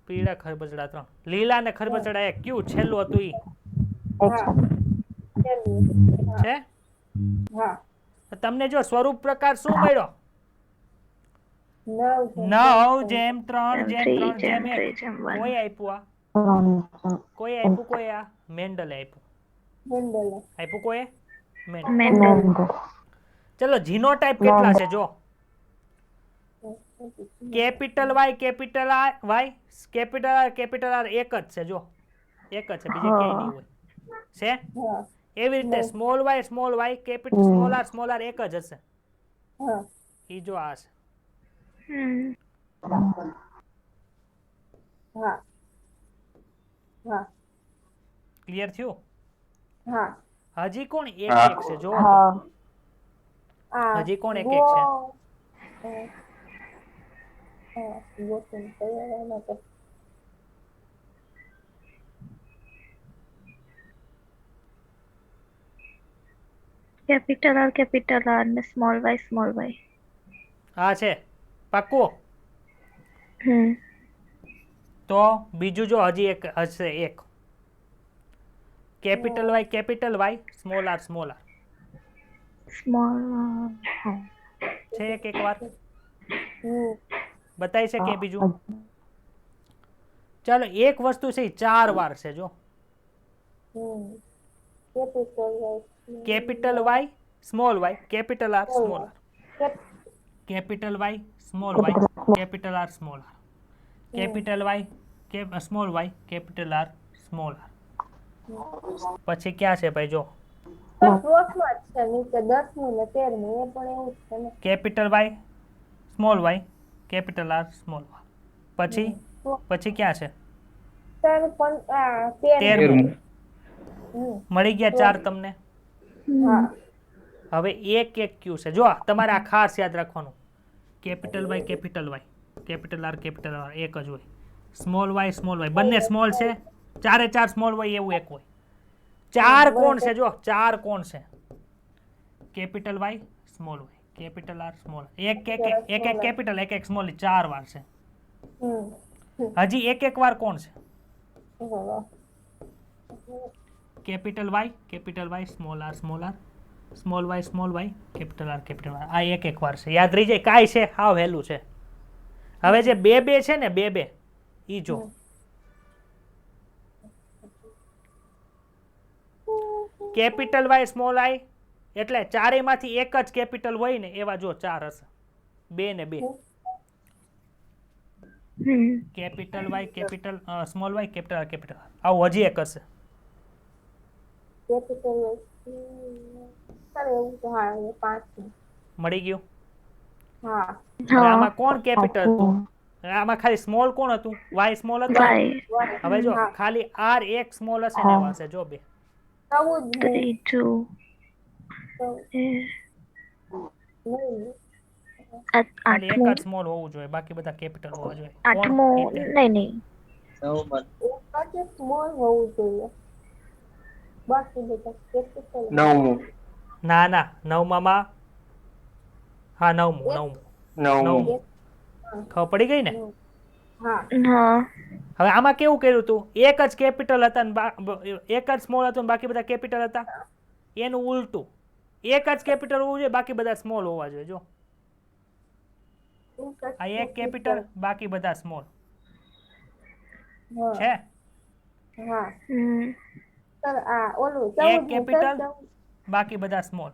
પીળા ખરબચડા 3. લીલા અને ખરબચડા 1. ક્યુ છેલ્લું હતું ઈ છે. તમને જો સ્વરૂપ પ્રકાર શું મળ્યો? 9 જેમ 3 જેમ 3 જેમ 1. કોઈ આપ્યું આ? કોઈ આપ્યું? કોઈ આ મેન્ડલ આપ્યું કોઈ મેન્ડલ. ચલો જીનોટાઇપ કેટલા છે જો. Capital Y capital R Y capital R capital R એક જ છે જો. એક જ છે બીજે ક્યાંય નહીં હોય છે. એવી રીતે small Y capital small R એક જ હશે. ઈ જો આ છે. ક્લિયર થયું? હજી કોણ એક એક છે જો. હજી કોણ એક એક છે? કેપિટલ આર ને સ્મોલ વાય હા છે પાક્કું. તો બીજું જો હજી એક હશે. એક કેપિટલ વાય સ્મોલ આર છે એક વાર બતાવી છે કે બીજું? ચાલો એક વસ્તુ છે 4 વાર છે જો. Capital Y small Y capital R small R, capital Y small Y capital R small R, capital Y small Y capital R small R. પછી ક્યાં છે ભાઈ જો capital Y small Y capital R small R. પછી પછી ક્યાં છે? 13. મળી ગયા 4 તમને. હવે એક એક ક્યુ છે જો તમારે આ ખાસ યાદ રાખવાનું. કેપિટલ વાય કેપિટલ આર એક જ હોય. સ્મોલ વાય બંને સ્મોલ છે, 4 સ્મોલ હોય એવું એક હોય. 4 કોણ છે જો 4 કોણ છે? Capital Y small Y capital R small, એક કેપિટલ એક સ્મોલ, 4 વાર છે. હજી એક વાર કોણ છે? Capital Y small R small Y capital R. આ એક વાર છે, યાદ રહી જાય. કાંઈ છે હાવ હેલું છે. હવે જે બે છે ને બે ઈ જો કેપિટલ વાય સ્મોલ આઈ એટલે ચારેયમાંથી એક જ કેપિટલ હોય ને એવા જો 4 હશે. 2 ને 2 capital Y capital small Y capital R. આવું હજી એક હશે. મળી ગયું? આમાં કોણ કેપિટલ હતું? આમાં ખાલી સ્મોલ કોણ હતું? વાય સ્મોલ હતું. હવે જો ખાલી આર એક સ્મોલ હશે ને એવા હશે જો 2. ખાલી એક જ સ્મોલ હોવું જોઈએ, બાકી બધા કેપિટલ હોવા જોઈએ. ના ના 9માં હા 9મું ખબર પડી ગઈ ને? હવે આમાં કેવું કર્યું હતું? એક જ કેપિટલ હતા ને એક જ સ્મોલ હતું ને બાકી બધા કેપિટલ હતા. એનું ઉલટું, એક જ કેપિટલ હોવું જોઈએ, બાકી બધા સ્મોલ હોવા જોઈએ. જો આ એક કેપિટલ બાકી બધા સ્મોલ છે. એક કેપિટલ બાકી બધા સ્મોલ,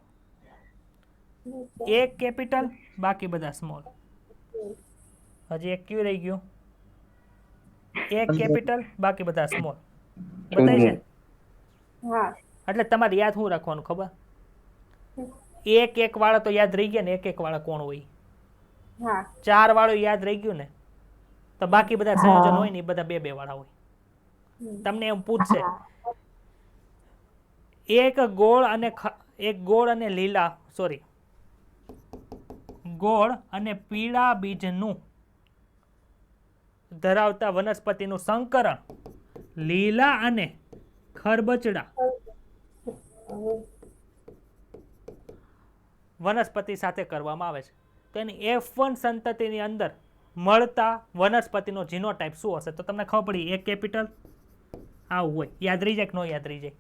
એક કેપિટલ બાકી બધા સ્મોલ. હજી એક ક્યુ રહી ગયું? એક કેપિટલ બાકી બધા સ્મોલ. બતાવી છે? એટલે તમારે યાદ શું રાખવાનું ખબર? એક વાળા તો યાદ રહી ગયા ને, એક વાળા કોણ હોય? 4 વાળું યાદ રહી ગયું ને, તો બાકી બધા સંયોજન હોય ને એ બધા 2 વાળા હોય. તમને એમ પૂછશે એક ગોળ અને લીલા ગોળ અને પીળા બીજનું ધરાવતા વનસ્પતિનું સંકરણ લીલા અને ખરબચડા વનસ્પતિ સાથે કરવામાં આવે છે. તો એની F1 સંતતિની અંદર મળતા વનસ્પતિનો જીનોટાઈપ શું હશે? તો તમને ખબર પડી એક કેપિટલ આવું હોય. યાદ રહી જાય કે ન યાદ રહી જાય?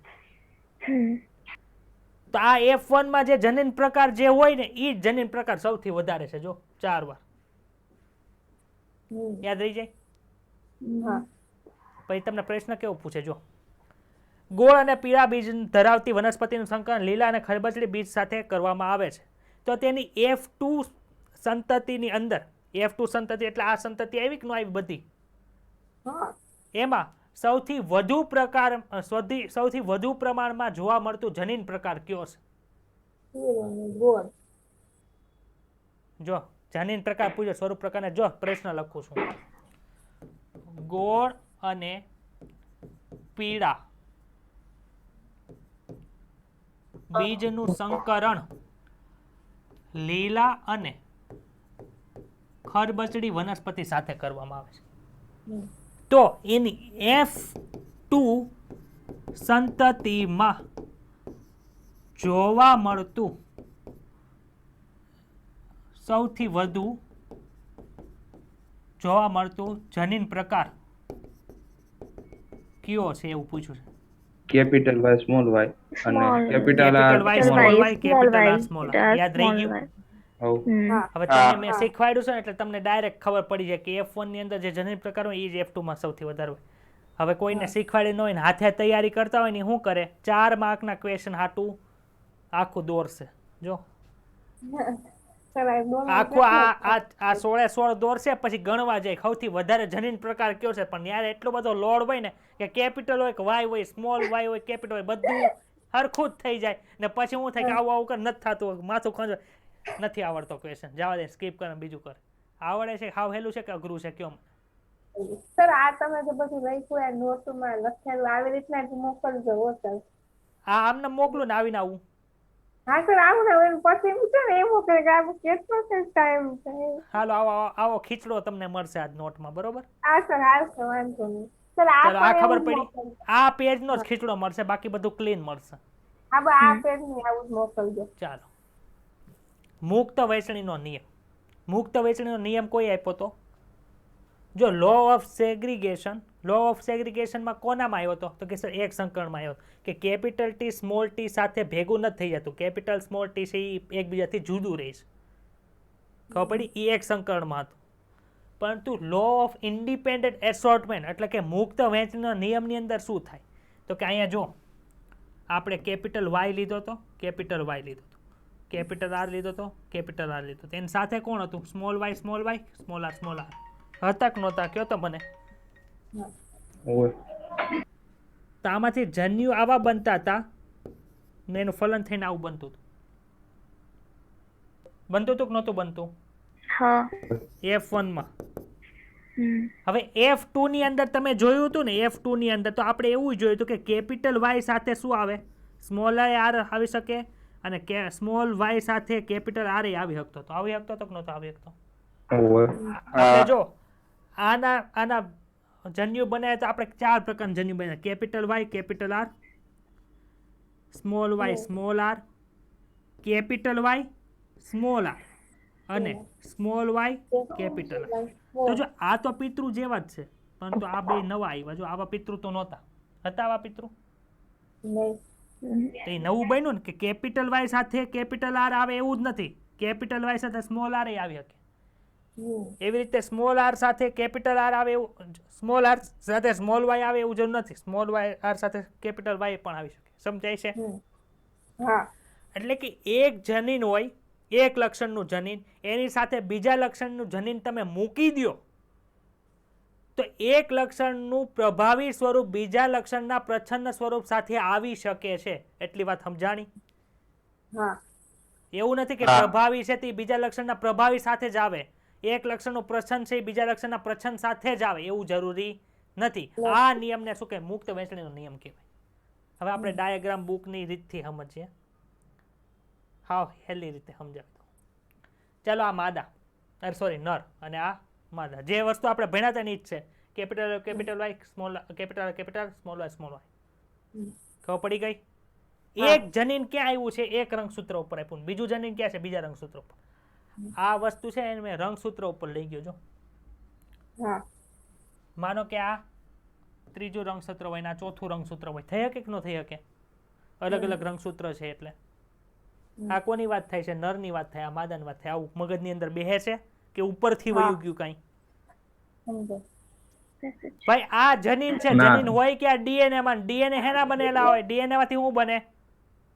તો આ F1 માં જે જનીન પ્રકાર જે હોય ને એ જનીન પ્રકાર સૌથી વધારે છે જો 4 વાર. યાદ રહી જાય? પછી તમને પ્રશ્ન કેવો પૂછે જો ગોળ અને પીળા બીજ ધરાવતી વનસ્પતિનું સંકલન લીલા અને ખરબચડી બીજ સાથે કરવામાં આવે છે. તો તેની F2 સંતતિની અંદર, F2 સંતતિ એટલે આ સંતતિ આવી કે ન આવી બધી, એમાં સૌથી વધુ પ્રમાણમાં જોવા મળતું જનીન પ્રકાર કયો છે? જો જનીન પ્રકાર પૂછે, સ્વરૂપ પ્રકારને જો પ્રશ્ન લખું છું. ગોળ અને પીળા બીજનું સંકરણ લીલા અને ખરબચડી વનસ્પતિ સાથે કરવામાં આવે છે. તો એની F2 સંતતિમાં જોવા મળતું સૌથી વધુ જનીન પ્રકાર કયો છે એવું પૂછ્યું છે. કેપિટલ વાય સ્મોલ વાય અને capital R Y small Y capital R small R. યાદ રહી ગયું? હવે તમને મેં શીખવાડ્યું છે ને એટલે તમને ડાયરેક્ટ ખબર પડી જાય કે F1 ની અંદર જે જનીન પ્રકાર હોય એ જ F2 માં સૌથી વધારે હોય. હવે કોઈને શીખવાડી ન હોય ને હાથે તૈયારી કરતા હોય ને શું કરે, 4 માર્કના ક્વેશ્ચન હાટું આખું દોરશે. જો આખું આ 16 દોરશે, પછી ગણવા જાય સૌથી વધારે જનીન પ્રકાર કયો છે. પણ યાર એટલો બધો લોડ હોય ને કે કેપિટલ હોય કે વાય હોય, સ્મોલ વાય હોય, કેપિટલ હોય, બધું હરખું જ થઈ જાય ને પછી શું થાય કે આવું કર નથી થતું, માથું ખંજો, નથી આવડતો ક્વેશ્ચન, જવા દે, સ્કીપ કરે, બીજું કરે. આવડે છે, હાવ હેલું છે કે અઘરું છે, કયો? સર આ તમે જે બધું લખ્યું એ નોટમાં લખેલું આવી રીતના જ મોકલજો હો સર. હા, આમને મોકલું ને આવીને આવું. હા સર આવું ને પછી એમ છે ને એવું કરે કે આ કેટલો ટાઈમ છે. હાલો આવો ખીચડો તમને મળશે આજ નોટમાં, બરોબર? હા સર હાલશે, વાંધો નહીં સર. આ ખબર પડી, આ પેજનો જ ખીચડો મળશે, બાકી બધું ક્લીન મળશે. હા આ પેજની આવું જ મોકલજો. ચાલો. મુક્ત વહેંચણીનો નિયમ. મુક્ત વહેંચણીનો નિયમ કોઈ આપ્યો તો? જો લો ઓફ સેગ્રીગેશનમાં કોનામાં આવ્યો હતો? તો કે સર એક સંકલનમાં આવ્યો કે કેપિટલ ટી સ્મોલ ટી સાથે ભેગું નથી થઈ જતું, કેપિટલ સ્મોલ ટી છે એ એકબીજાથી જુદું રહે છે. ખબર પડી? એ એક સંકલનમાં હતું. પરંતુ લો ઓફ ઇન્ડિપેન્ડન્ટ એસોર્ટમેન્ટ એટલે કે મુક્ત વહેંચણીના નિયમની અંદર શું થાય? તો કે અહીંયા જો આપણે કેપિટલ વાય લીધો હતો, કેપિટલ વાય લીધો હતો, કેપિટલ આર લીધો હતો, કેપિટલ આર લીધો હતો, એની સાથે કોણ હતું? Small Y, small R, small R. હતા કે નહોતા? કયો તો મને. તો આમાંથી જન્યુ આવા બનતા હતા ને એનું ફલન થઈને આવું બનતું હતું. બનતું હતું કે નહોતું બનતું? F1 માં. હવે F2 ની અંદર તમે જોયું હતું ને, F2 ની અંદર તો આપણે એવું જોયું હતું કે કેપિટલ વાય સાથે શું આવે? સ્મોલ આર આવી શકે, અને સ્મોલ વાય સાથે કેપિટલ આર આવી શકતો હતો. આવી શકતો હતો કે નહોતો આવી શકતો? આપણે જો આના જન્યુ બનાવ્યા તો આપણે 4 પ્રકારના જન્યુ બનાવ્યા: capital Y, capital R, small Y, small R, capital Y, small R, અને સ્મોલ વાય, કેપિટલ આર. તો જો આ તો પિતૃ જેવા જ છે, પરંતુ આ બે નવા આવ્યા. જો આવા પિતૃ તો નહોતા. હતા આવા પિતૃ? તો એ નવું બન્યું ને કે કેપિટલ વાય સાથે કેપિટલ આર આવે એવું જ નથી, કેપિટલ વાય સાથે સ્મોલ આર આવી શકે. એવી રીતે સ્મોલ આર સાથે કેપિટલ આર આવે એવું, સ્મોલ આર સાથે સ્મોલ વાય આવે એવું જરૂર નથી. સ્મોલ વાય આર સાથે કેપિટલ વાય પણ આવી શકે. સમજાય છે? એટલે કે એક જનીન હોય, એક લક્ષણનું જનીન, એની સાથે બીજા લક્ષણનું જનીન તમે મૂકી દો તો એક લક્ષણનું પ્રભાવી સ્વરૂપ બીજા લક્ષણના પ્રચ્છન્ન સ્વરૂપ સાથે આવી શકે છે. એટલી વાત સમજાણી? એવું નથી કે પ્રભાવી છે તે બીજા લક્ષણના પ્રભાવી સાથે જ આવે. એક લક્ષણનું પ્રચ્છન્ન છે બીજા લક્ષણના પ્રચ્છન્ન સાથે જ આવે એવું જરૂરી નથી. આ નિયમને શું કહેવાય? મુક્ત વહેંચણીનો નિયમ કહેવાય. હવે આપણે ડાયાગ્રામ બુકની રીતથી સમજીએ. હા, હેલી રીતે સમજાવી દો. ચાલો, આ માદા, નર, અને આ માદા. જે વસ્તુ આપણે ભણ્યા હતા એની જ છે. Capital Y, small capital, small Y, small Y. ખબર પડી ગઈ? એક જનીન ક્યાં આવ્યું છે? એક રંગસૂત્ર ઉપર આપ્યું. બીજું જનીન ક્યાં છે? બીજા રંગસૂત્ર ઉપર. આ વસ્તુ છે એને મેં રંગસૂત્ર ઉપર લઈ ગયો. જો માનો કે આ ત્રીજું રંગસૂત્ર હોય ને આ ચોથું રંગસૂત્ર હોય, થઈ શકે કે ન થઈ શકે? અલગ અલગ રંગસૂત્ર છે એટલે આ કોની વાત થાય છે? નરની વાત થાય, આ માદાની વાત થાય. આવું મગજની અંદર બેહે છે કે ઉપરથી વયું ગયું કાંઈ? ભાઈ આ જનીન છે. જનીન હોય કે આ ડીએનએ માં. ડીએનએ હેના બનેલા હોય? ડીએનએ માંથી શું બને?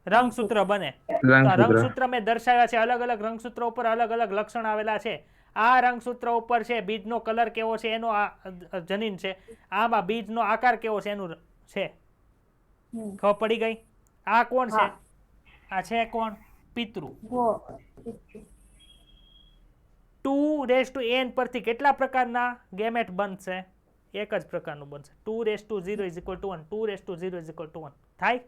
રંગસૂત્ર બને. તો રંગસૂત્ર મેં દર્શાવ્યા છે. અલગ અલગ રંગસૂત્ર ઉપર અલગ અલગ લક્ષણ આવેલા છે. આ રંગસૂત્ર ઉપર છે બીજનો કલર કેવો છે એનો આ જનીન છે. આમાં બીજનો આકાર કેવો છે એનું છે. ખબર પડી ગઈ? આ કોણ છે? આ છે કોણ? પિતૃ. 2n પરથી કેટલા પ્રકારના ગેમેટ બનશે? એક જ પ્રકારનું બનશે. 2 = 1, 2 = 1 થાય?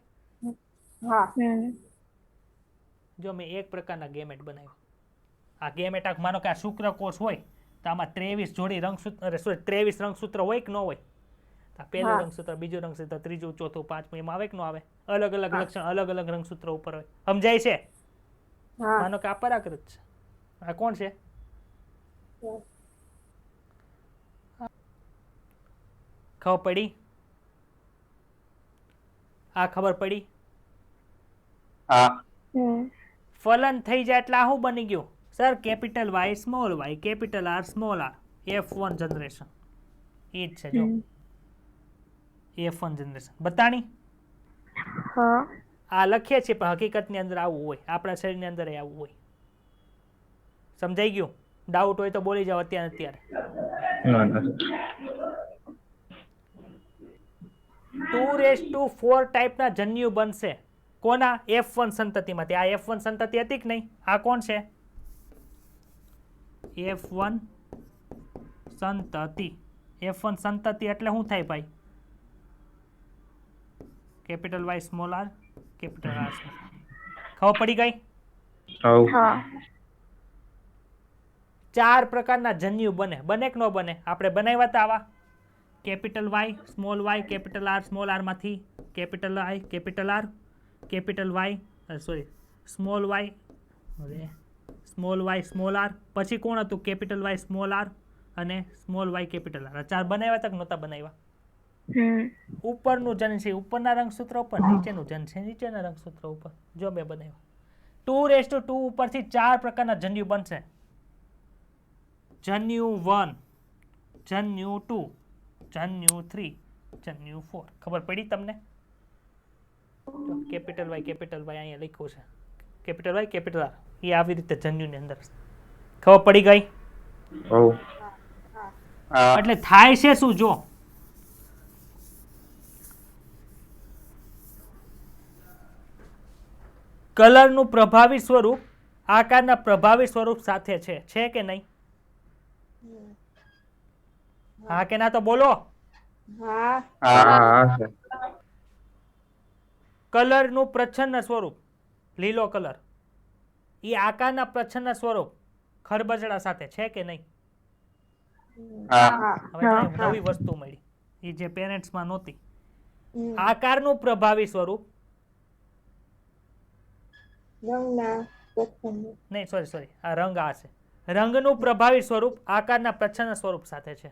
જો મેં એક પ્રકારના ગેમેટ બનાવ્યા. આ ગેમેટ માનો કે આ શુક્રકોષ હોય તો આમાં 23 જોડી રંગસૂત્ર, 23 રંગસૂત્ર હોય કે ન હોય? પહેલું રંગસૂત્ર, બીજું રંગસૂત્ર, ત્રીજું, ચોથું, પાંચમું, એમાં આવે કે ન આવે? અલગ અલગ લક્ષણ અલગ અલગ રંગસૂત્ર ઉપર હોય. સમજાય છે? માનો કે આ પરાગૃત છે. આ કોણ છે? ખબર પડી? આ ખબર પડી? ફલન થઈ જાય એટલે આ શું બની ગયું? Sir capital Y small Y capital R small R F1 generation એ જ છે જો F1 જનરેશન બતાણી હા આ લખીએ છીએ પણ હકીકતની અંદર આવું હોય આપણા શરીરની અંદર આવું હોય સમજાઈ ગયું ડાઉટ હોય તો બોલી જાઓ અત્યારે ના ના 2⁴ ટાઈપના જન્યુ બનશે કોના F1 સંતતિમાંથી આ F1 સંતતિ હતી કે નહીં આ કોણ છે F1 સંતતિ F1 સંતતિ એટલે શું થાય ભાઈ capital Y small R capital R ખબર પડી ગઈ હા 4 પ્રકારના જન્યુ બને કે ન બને આપણે બનાવ્યા હતા આવા capital Y capital R small R માંથી capital I capital R capital Y sorry small Y small R પછી કોણ હતું કેપિટલ વાય સ્મોલ આર અને સ્મોલ વાય કેપિટલ આર 4 બનાવ્યા હતા કે નહોતા બનાવ્યા ઉપરનું જન છે ઉપરના રંગસૂત્ર ઉપર નીચેનું જન છે નીચેના રંગસૂત્ર ઉપર જો બે બનાવ્યા 2⁴ ઉપરથી 4 પ્રકારના જન્યુ બનશે જન્યુ 1 જન્યુ 2 જન્યુ 3 જન્યુ 4 ખબર પડી તમને કેપિટલ વાય અહીંયા લખ્યું છે કેપિટલ વાય કેપિટલ આર એ આવી રીતે જન્યુની અંદર ખબર પડી ગઈ એટલે થાય છે શું જો કલરનું પ્રભાવી સ્વરૂપ આકારના પ્રભાવી સ્વરૂપ સાથે છે કે નહીં હા કે ના તો બોલો કલરનું પ્રચ્છન્ન સ્વરૂપ લીલો કલર એ આકારના પ્રચ્છન્ન સ્વરૂપ ખરબચડા સાથે છે કે નહીં હવે નવી વસ્તુ મળી એ જે પેરેન્ટ્સમાં નહોતી આકારનું પ્રભાવી સ્વરૂપ નહીં સોરી આ રંગ આ છે રંગનું પ્રભાવી સ્વરૂપ આકારના પ્રચ્છન્ન સ્વરૂપ સાથે છે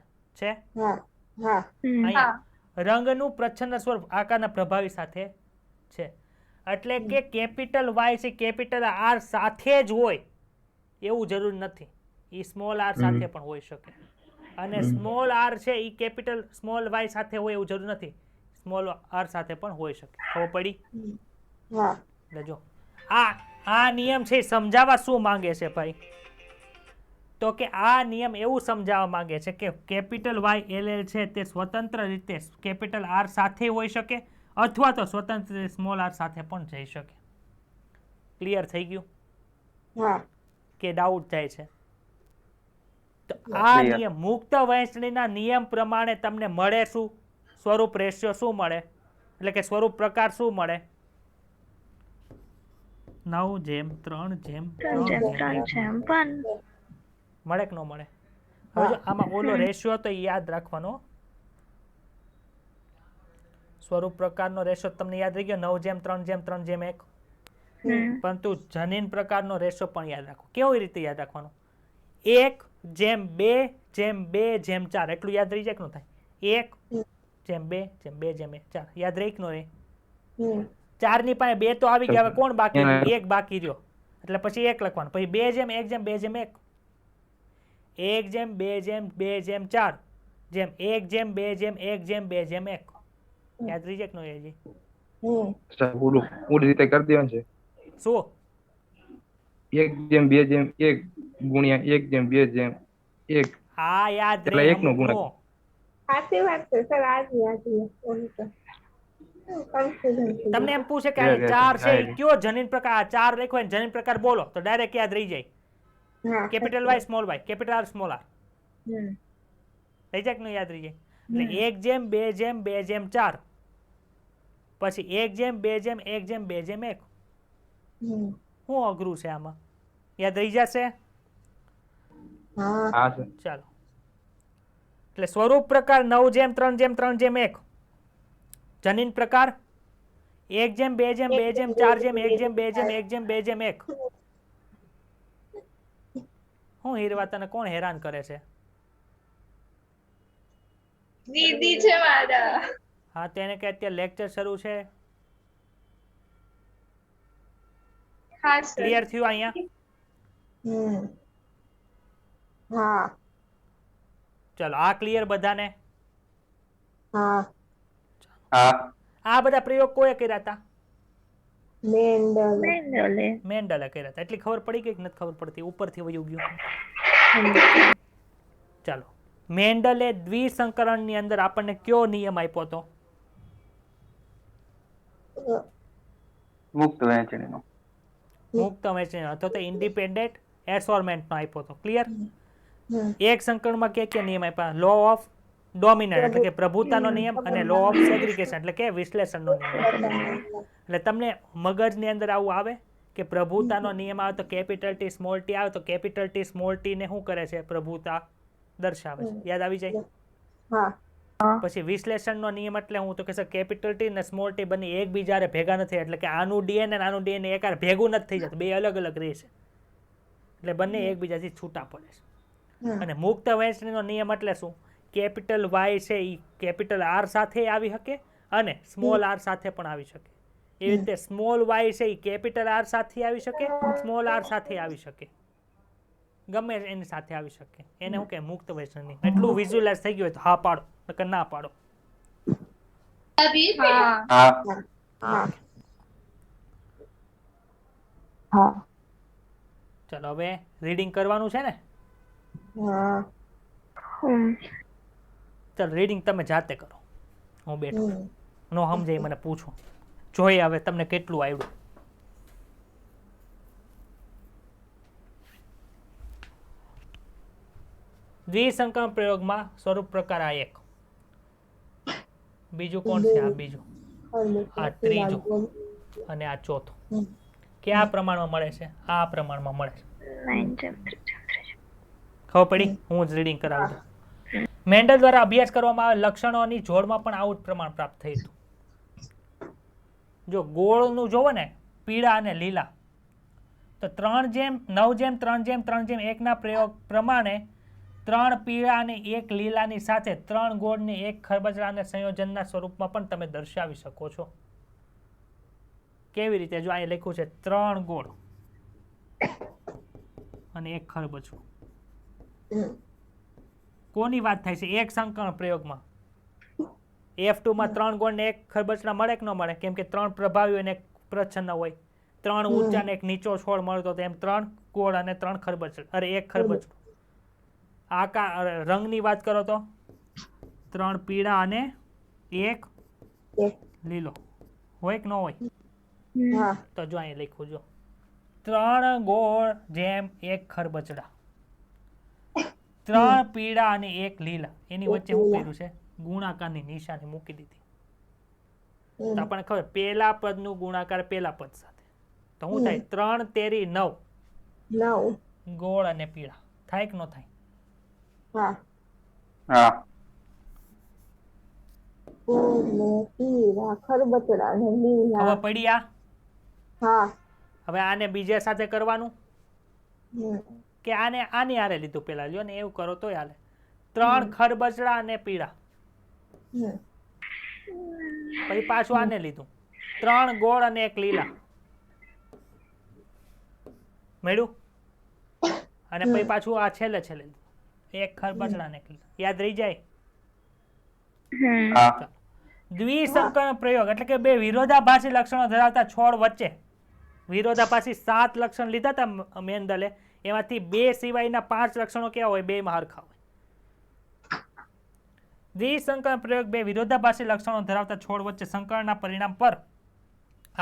રંગનું પ્રચ્છન્ન સ્વરૂપ આકારના પ્રભાવી સાથે છે એટલે કે કેપિટલ વાય છે કેપિટલ આર સાથે જ હોય એવું જરૂર નથી એ સ્મોલ આર સાથે પણ હોઈ શકે અને સ્મોલ આર છે એ કેપિટલ સ્મોલ વાય સાથે હોય એવું જરૂર નથી સ્મોલ આર સાથે પણ હોઈ શકે ખબર પડી જો આ નિયમ છે સમજાવવા શું માંગે છે ભાઈ તો કે આ નિયમ એવું સમજાવવા માંગે છે કે કેપિટલ વાય LL છે તે સ્વતંત્ર રીતે કેપિટલ આર સાથે હોઈ શકે અથવા તો સ્વતંત્ર રીતે સ્મોલ આર સાથે પણ જઈ શકે ક્લિયર થઈ ગયું કે ડાઉટ થાય છે તો આ નિયમ મુક્ત વહેંચણીના નિયમ પ્રમાણે તમને મળે શું સ્વરૂપ રેશિયો શું મળે એટલે કે સ્વરૂપ પ્રકાર શું મળે 9:3:3:1 મળે કે ન મળે હવે જો આમાં ઓલો રેશિયો તો યાદ રાખવાનો સ્વરૂપ પ્રકારનો રેશિયો તમને યાદ રહી ગયો 9:3:3:1 પરંતુ જનીન પ્રકારનો રેશિયો પણ યાદ રાખો કેવી રીતે યાદ રાખવાનો 1:2:2:4 એટલું યાદ રહી જાય કે ન થાય 1:2:2:4 યાદ રહી કે ન રહે 4 ની પાસે 2 તો આવી ગયા હવે કોણ બાકી રહ્યું 1 બાકી રહ્યો એટલે પછી 1 લખવાનું પછી 2:1:2:1 1:2:2:4 જેમ 1:2:1:2:1 યાદ રહી જાય કે ન રહી જાય પૂરી રીતે કરી દેવાનું છે શું 1:2:1 ગુણ્યા 1:2:1 હા યાદ એટલે રહે 1 નો ગુણક સાચી વાત છે સર આજ યાદ તમને એમ પૂછે કે આ 4 છે કયો જનીન પ્રકાર આ 4 લખ્યો હોય જનીન પ્રકાર બોલો તો ડાયરેક્ટ યાદ રહી જાય capital Y small Y capital R small R રહી જાય કે ન યાદ રહી જાય એટલે 1:2:2:4 પછી 1:2:1:2:1 શું અઘરું છે આમાં યાદ રહી જશે ચાલો એટલે સ્વરૂપ પ્રકાર 9:3:3:1 જનીન પ્રકાર 1:2:2:4 હું હીરવા તને કોણ હેરાન કરે છે દીદી છે મારા હા તેને કે અત્યારે લેક્ચર શરૂ છે હા ક્લિયર થયું અહીંયા હા ચલો આ ક્લિયર બધાને? હા હા આ બધા પ્રયોગ કોએ કર્યા હતા? મેન્ડલે મેન્ડલે કર્યા હતા. એટલી ખબર પડી ગઈ કે નથી ખબર પડતી? ઉપરથી વયું ગયું. ચાલો, મેન્ડલે દ્વિસંકરણની અંદર આપણને કયો નિયમ આપ્યો હતો? મુક્ત વહેંચણીનો. મુક્ત વહેંચણી અથવા તો ઇન્ડિપેન્ડન્ટ એસોર્ટમેન્ટનો આપ્યો હતો. ક્લિયર? એક સંકરણમાં કે નિયમ આપ્યા? લો ઓફ ડોમિનન્ટ એટલે કે પ્રભુતાનો નિયમ, અને લો ઓફ સેગ્રીગેશન એટલે કે વિશ્લેષણનો નિયમ આપ્યો. એટલે તમને મગજની અંદર આવું આવે કે પ્રભુતાનો નિયમ આવે તો કેપિટલ ટી સ્મોલ ટી આવે તો કેપિટલ ટી સ્મોલ ટી ને શું કરે છે? પ્રભુતા દર્શાવે છે. યાદ આવી જાય? પછી વિશ્લેષણનો નિયમ એટલે હું તો કે કેપિટલ ટી ને સ્મોલ ટી બંને એકબીજારે ભેગા નથી, એટલે કે આનું ડીએનએ અને આનું ડીએનએ એકાર ભેગું નથી થઈ જતું, બે અલગ અલગ રહેશે, એટલે બંને એકબીજાથી છૂટા પડે છે. અને મુક્ત વહેંચણીનો નિયમ એટલે શું? કેપિટલ વાય છે એ કેપિટલ આર સાથે આવી શકે અને સ્મોલ આર સાથે પણ આવી શકે. એવી રીતે સ્મોલ વાય છે એ કેપિટલ આર સાથે આવી શકે, સ્મોલ આર સાથે આવી શકે, ગમે એની સાથે આવી શકે. એને શું કે મુક્ત વહેંચણી. એટલું વિઝ્યુઅલાઇઝ થઈ ગયું હોય તો હા પાડો, નકર ના પાડો. ચલો હવે રીડિંગ કરવાનું છે ને? ચાલો રીડિંગ તમે જાતે કરો, હું બેઠો. નો સમજાય મને પૂછો, જોઈએ હવે તમને કેટલું આવડ્યું. દ્વિસંકરણ પ્રયોગમાં સ્વરૂપ પ્રકાર આ એક. બીજું કોણ છે? આ બીજું, આ ત્રીજું અને આ ચોથું. કયા પ્રમાણમાં મળે છે? આ પ્રમાણમાં મળે છે. ખબર પડી? હું જ રીડિંગ કરાવી દઉં. મેન્ડલ દ્વારા અભ્યાસ કરવામાં આવે લક્ષણોની જોડમાં પણ આવું જ પ્રમાણ પ્રાપ્ત થયું હતું. જો ગોળનું જોવો ને, પીળા અને લીલા, તો 3:9:3:3:1 ના પ્રયોગ પ્રમાણે 3 પીળા અને 1 લીલાની સાથે 3 ગોળને 1 ખરબચડા અને સંયોજનના સ્વરૂપમાં પણ તમે દર્શાવી શકો છો. કેવી રીતે? જો અહીં લખ્યું છે 3 ગોળ અને 1 ખરબચડું. કોની વાત થાય છે? એક સંકરણ પ્રયોગમાં. F2 માં 3 ગોળ ને 1 ખરબચડા મળે કે ન મળે? કેમ કે 3 પ્રભાવી અને 1 પ્રચ્છન્ન હોય. 3 ઊંચા ને 1 નીચો છોડ મળતો, એમ 3 ગોળ અને 3 ખરબચડા, અરે 1 ખરબચડું. રંગની વાત કરો તો 3 પીળા અને 1 લીલો હોય કે ન હોય? તો જો અહીં લખ્યું, જો 3 ગોળ જેમ 1 ખરબચડા, 3 પીળા અને 1 લીલા, એની વચ્ચે શું કર્યું છે? ગુણાકારની નિશાની મૂકી દીધી. તો આપણને ખબર પેલા પદનું ગુણાકાર પેલા પદ સાથે, તો શું થાય? 3 તેરી 9 ગોળ અને પીળા થાય કે ન થાય? ખબર પડી? હવે આને બીજા સાથે કરવાનું કે આને આની હારે લીધું પેલા, લ્યો ને એવું કરો તો હાલે. 3 ખરબચડા અને પીળા, પછી પાછું આને લીધું 3 ગોળ અને 1 લીલા, મળ્યું? અને પછી પાછું આ છેલ્લે લીધું 1 ખરબચડા અને 1 લીલા. યાદ રહી જાય? દ્વિસંકરણ પ્રયોગ એટલે કે બે વિરોધાભાસી લક્ષણો ધરાવતા છોડ વચ્ચે વિરોધાભાસી 7 લક્ષણ લીધા હતા મેન્ડલે, એમાંથી 2 સિવાયના 5 લક્ષણો કેવા હોય? 2 માં હરખા હોય. દ્વિસંકરણ પ્રયોગ બે વિરોધાભાસી લક્ષણો ધરાવતા છોડ વચ્ચે સંકરણના પરિણામ પર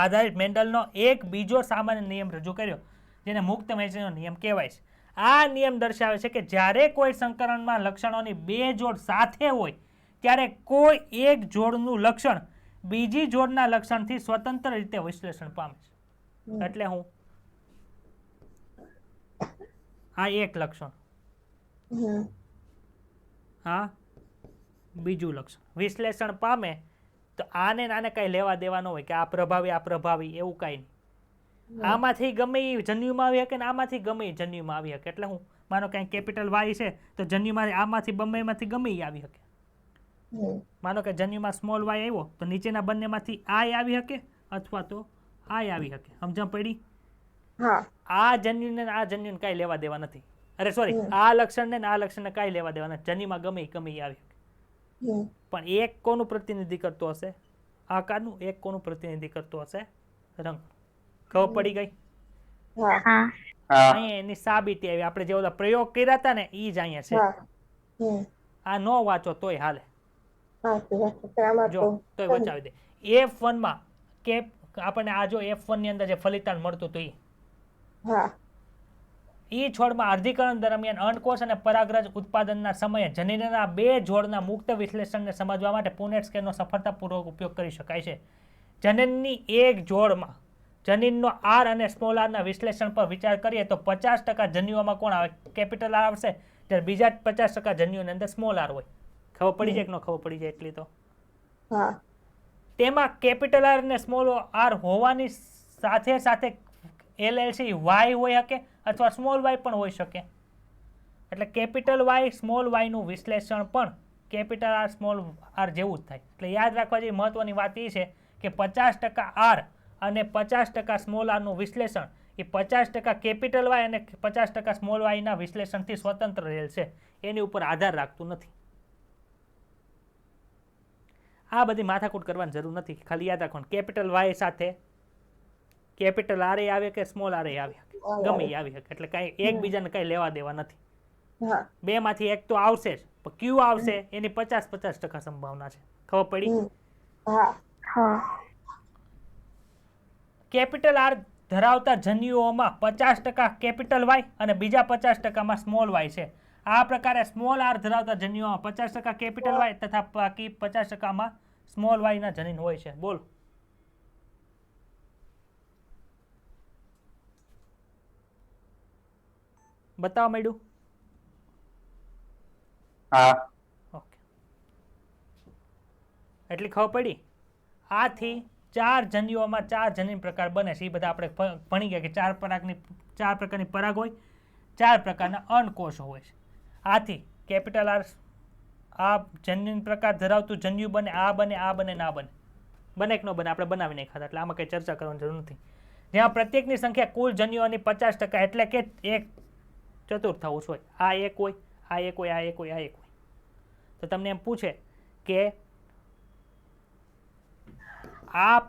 આધારિત મેન્ડલનો એક બીજો સામાન્ય નિયમ રજૂ કર્યો, જેને મુક્ત વહેંચણીનો નિયમ કહેવાય છે. આ નિયમ દર્શાવે છે કે જ્યારે કોઈ સંકરણમાં લક્ષણોની 2 જોડ સાથે હોય ત્યારે કોઈ એક જોડનું લક્ષણ બીજી જોડના લક્ષણથી સ્વતંત્ર રીતે વિશ્લેષણ પામે છે. એટલે હું આ એક લક્ષણ, હા બીજું લક્ષણ વિશ્લેષણ પામે તો આને નાને કઈ લેવા દેવા ન હોય કે આ પ્રભાવી એવું કઈ નહીં. આમાંથી ગમે એ જન્યુમાં આવી શકે ને આમાંથી ગમે એ જન્યુમાં આવી શકે. એટલે હું માનો કે કેપિટલ વાય છે તો જન્યુમાં આમાંથી બંનેમાંથી ગમે એ આવી શકે. માનો કે જન્યુમાં સ્મોલ વાય આવ્યો તો નીચેના બંનેમાંથી આય આવી શકે અથવા તો આય આવી શકે. સમજણ પડી? આ જન્યુ ને આ જન્યુ કાંઈ લેવા દેવા નથી. અરે સોરી, આ લક્ષણ ને આ લક્ષણ ને કાંઈ લેવા દેવા નથી. જન્યુમાં ગમે આવી પણ એક કોનું પ્રતિનિધિ કરતો હશે? આકારનું. એક કોનું પ્રતિનિધિ કરતો હશે? રંગ. ખબર પડી ગઈ? અહીંયા એની સાબિતી આવી. આપણે જે ઓલા પ્રયોગ કર્યા હતા ને ઈ જ અહીંયા છે. આ નો વાંચો તોય હાલે. જો તોય બચાવી દે. F1 માં કે આપણને આ જો F1 ની અંદર જે ફલિતાંડ મળતું હતું ઈ છોડમાં અર્ધીકરણ દરમિયાન અંડકોષ અને પરાગરજ ઉત્પાદનના સમયે જનીનના બે જોડના મુક્ત વિશ્લેષણને સમજવા માટે પુનેટ સ્કેનનો સફળતાપૂર્વક ઉપયોગ કરી શકાય છે. જનીનની એક જોડમાં જનીનનો આર અને સ્મોલ આરના વિશ્લેષણ પર વિચાર કરીએ તો 50% જન્યુઓમાં કોણ આવે? કેપિટલ આર આવશે, જ્યારે બીજા 50% જન્યુઓની અંદર સ્મોલ આર હોય. ખબર પડી જાય કે ન ખબર પડી જાય એટલી તો? તેમાં કેપિટલ આર અને સ્મોલ આર હોવાની સાથે સાથે LLC વાય હોઈ શકે અથવા સ્મોલ વાય પણ હોઈ શકે. એટલે કેપિટલ વાય સ્મોલ વાય નું વિશ્લેષણ પણ કેપિટલ આર સ્મોલ આર જેવું જ થાય. એટલે યાદ રાખવા જેવી મહત્વની વાત એ છે કે 50% આર અને 50% સ્મોલ આર નું વિશ્લેષણ એ 50% કેપિટલ વાય અને 50% સ્મોલ વાય ના વિશ્લેષણથી સ્વતંત્ર રહેલ છે. એની ઉપર આધાર રાખતું નથી. આ બધી માથાકૂટ કરવાની જરૂર નથી. ખાલી યાદ રાખવાનું કેપિટલ વાય સાથે કેપિટલ આર એ આવે કે સ્મોલ આર એ આવે, ગમે એ આવી શકે. એટલે કાંઈ એકબીજાને કાંઈ લેવા દેવા નથી. બે માંથી એક તો આવશે જ, પણ ક્યુ આવશે એની 50% સંભાવના છે. ખબર પડી? કેપિટલ આર ધરાવતા જન્યુઓમાં 50% કેપિટલ વાય અને બીજા 50%માં સ્મોલ વાય છે. આ પ્રકારે સ્મોલ આર ધરાવતા જન્યુઓમાં 50% કેપિટલ વાય તથા બાકી 50%માં સ્મોલ વાય ના જનીન હોય છે. બોલો. બતાવવા માંડ્યું? ઓકે, એટલી ખબર પડી. આથી 4 જન્યુઓમાં 4 જનીન પ્રકાર બને છે. એ બધા આપણે ભણી ગયા કે 4 પ્રકારની પરાગ હોય, 4 પ્રકારના અંડકોષો હોય છે. આથી કેપિટલ આર આ જનીન પ્રકાર ધરાવતું જન્યુ બને, આ બને, આ બને, ના બને. બને કે ન બને આપણે બનાવી નહીં ખાતા, એટલે આમાં કંઈ ચર્ચા કરવાની જરૂર નથી. જ્યાં પ્રત્યેકની સંખ્યા કુલ જન્યુઓની 50%, એટલે કે એક ચતુર્થાંશ હોય. આ એક હોય, આ એક હોય, આ એક હોય, આ એક હોય. તો તમને એમ પૂછે કે આ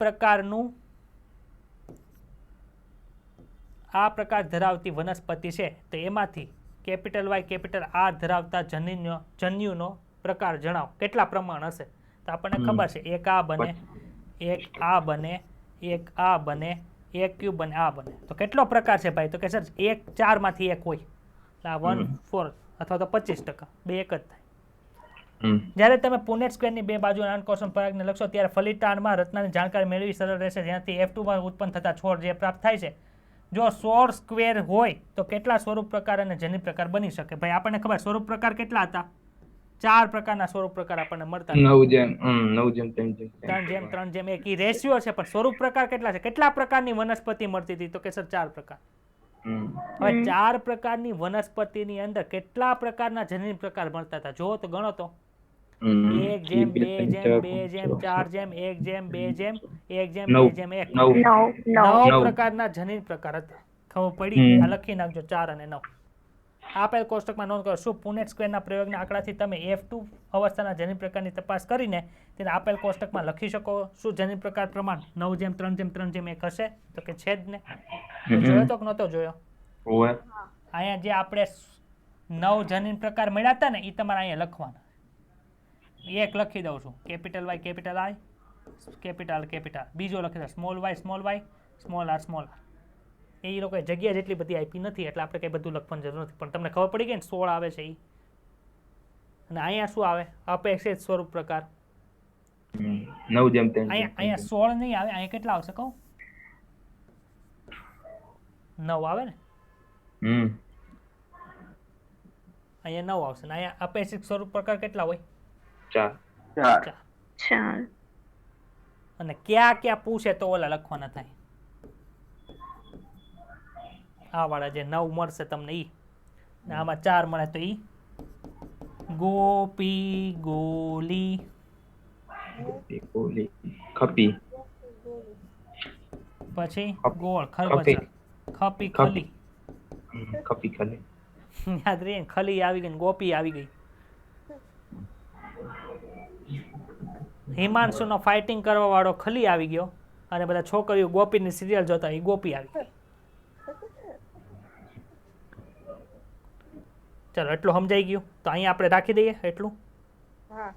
પ્રકાર ધરાવતી વનસ્પતિ છે તો એમાંથી કેપિટલ વાય કેપિટલ આર ધરાવતા જન્યુનો પ્રકાર જણાવો. કેટલા પ્રમાણ હશે? તો આપણને ખબર છે એક આ બને, એક આ બને, એક આ બને, એક ક્યુ બને, આ બને. તો કેટલો પ્રકાર છે ભાઈ? તો કે સર એક 4 માંથી એક હોય. આ 1/4 અથવા તો 25%, બે એક જ થાય. જ્યારે તમે પુનેટ સ્ક્વેરની બે બાજુના અંડકોષ પરાગને લખશો ત્યારે ફલિતાંડમાં રચનાની જાણકારી મેળવી સરળ રહેશે. જેનાથી F2 માં ઉત્પન્ન થતા છોડ જે પ્રાપ્ત થાય છે, જો 16 સ્ક્વેર હોય તો કેટલા સ્વરૂપ પ્રકાર અને જન્યુ પ્રકાર બની શકે? ભાઈ આપણને ખબર સ્વરૂપ પ્રકાર કેટલા હતા? 4 પ્રકારના સ્વરૂપ પ્રકાર આપણને મળતા. 9:3:3:1 રેશિયો છે, પણ સ્વરૂપ પ્રકાર કેટલા છે? કેટલા પ્રકારની વનસ્પતિ મળતી હતી? તો કે સર 4 પ્રકાર. હવે 4 પ્રકારની વનસ્પતિની અંદર કેટલા પ્રકારના જનીન પ્રકાર મળતા હતા? જો તો ગણો તો 1:2:1:4:2:1:1:2:1 પ્રકારના જનીન પ્રકાર હતા. ખબર પડી? આ લખી નાખજો 4 અને 9. આપેલ કોષ્ટકમાં નોંધ કરો. શું પુનેટ સ્ક્વેરના પ્રયોગના આંકડાથી તમે F2 અવસ્થાના જનીન પ્રકારની તપાસ કરીને તેને આપેલ કોષ્ટકમાં લખી શકો? શું જનીન પ્રકાર પ્રમાણ 9:3:3:1 હશે? તો કે છે જ ને. જોયો તો કે નહોતો જોયો? અહીંયા જે આપણે 9 જનીન પ્રકાર મળ્યા હતા ને એ તમારે અહીંયા લખવાના. એક લખી દઉં છું, capital Y capital I, capital capital. બીજો લખી દઉં small Y small R small R. એ લોકોએ જગ્યા જેટલી બધી આપી નથી એટલે આપણે કંઈ બધું લખવાની જરૂર નથી. પણ તમને ખબર પડી ગઈ ને 16 આવે છે એ. અને અહીંયા શું આવે? અપેક્ષિત સ્વરૂપ પ્રકાર 9:3. અહીંયા 16 નહીં આવે. અહીંયા કેટલા આવશે કહું? 9 આવે ને? અહીંયા 9 આવશે. અહીંયા અપેક્ષિત સ્વરૂપ પ્રકાર કેટલા હોય? 4. અને ક્યાં ક્યાં પૂછે તો ઓલા લખવાના થાય. આ વાળા જે 9 મળશે તમને ઈ, આમાં 4 મળે તો ઈ ગોપી ગોલી ખપી, પછી ગોળ ખરબચા ખપી ખલી ખપી ખલી યાદ રહી ને, ખલી આવી ગઈ ને ગોપી આવી ગઈ. હિમાંશુનો ફાઇટિંગ કરવા વાળો ખલી આવી ગયો અને બધા છોકરીઓ ગોપીની સિરિયલ જોતા એ ગોપી આવી ગઈ. ચલો એટલું સમજાઈ ગયું તો અહીંયા આપણે રાખી દઈએ એટલું. હા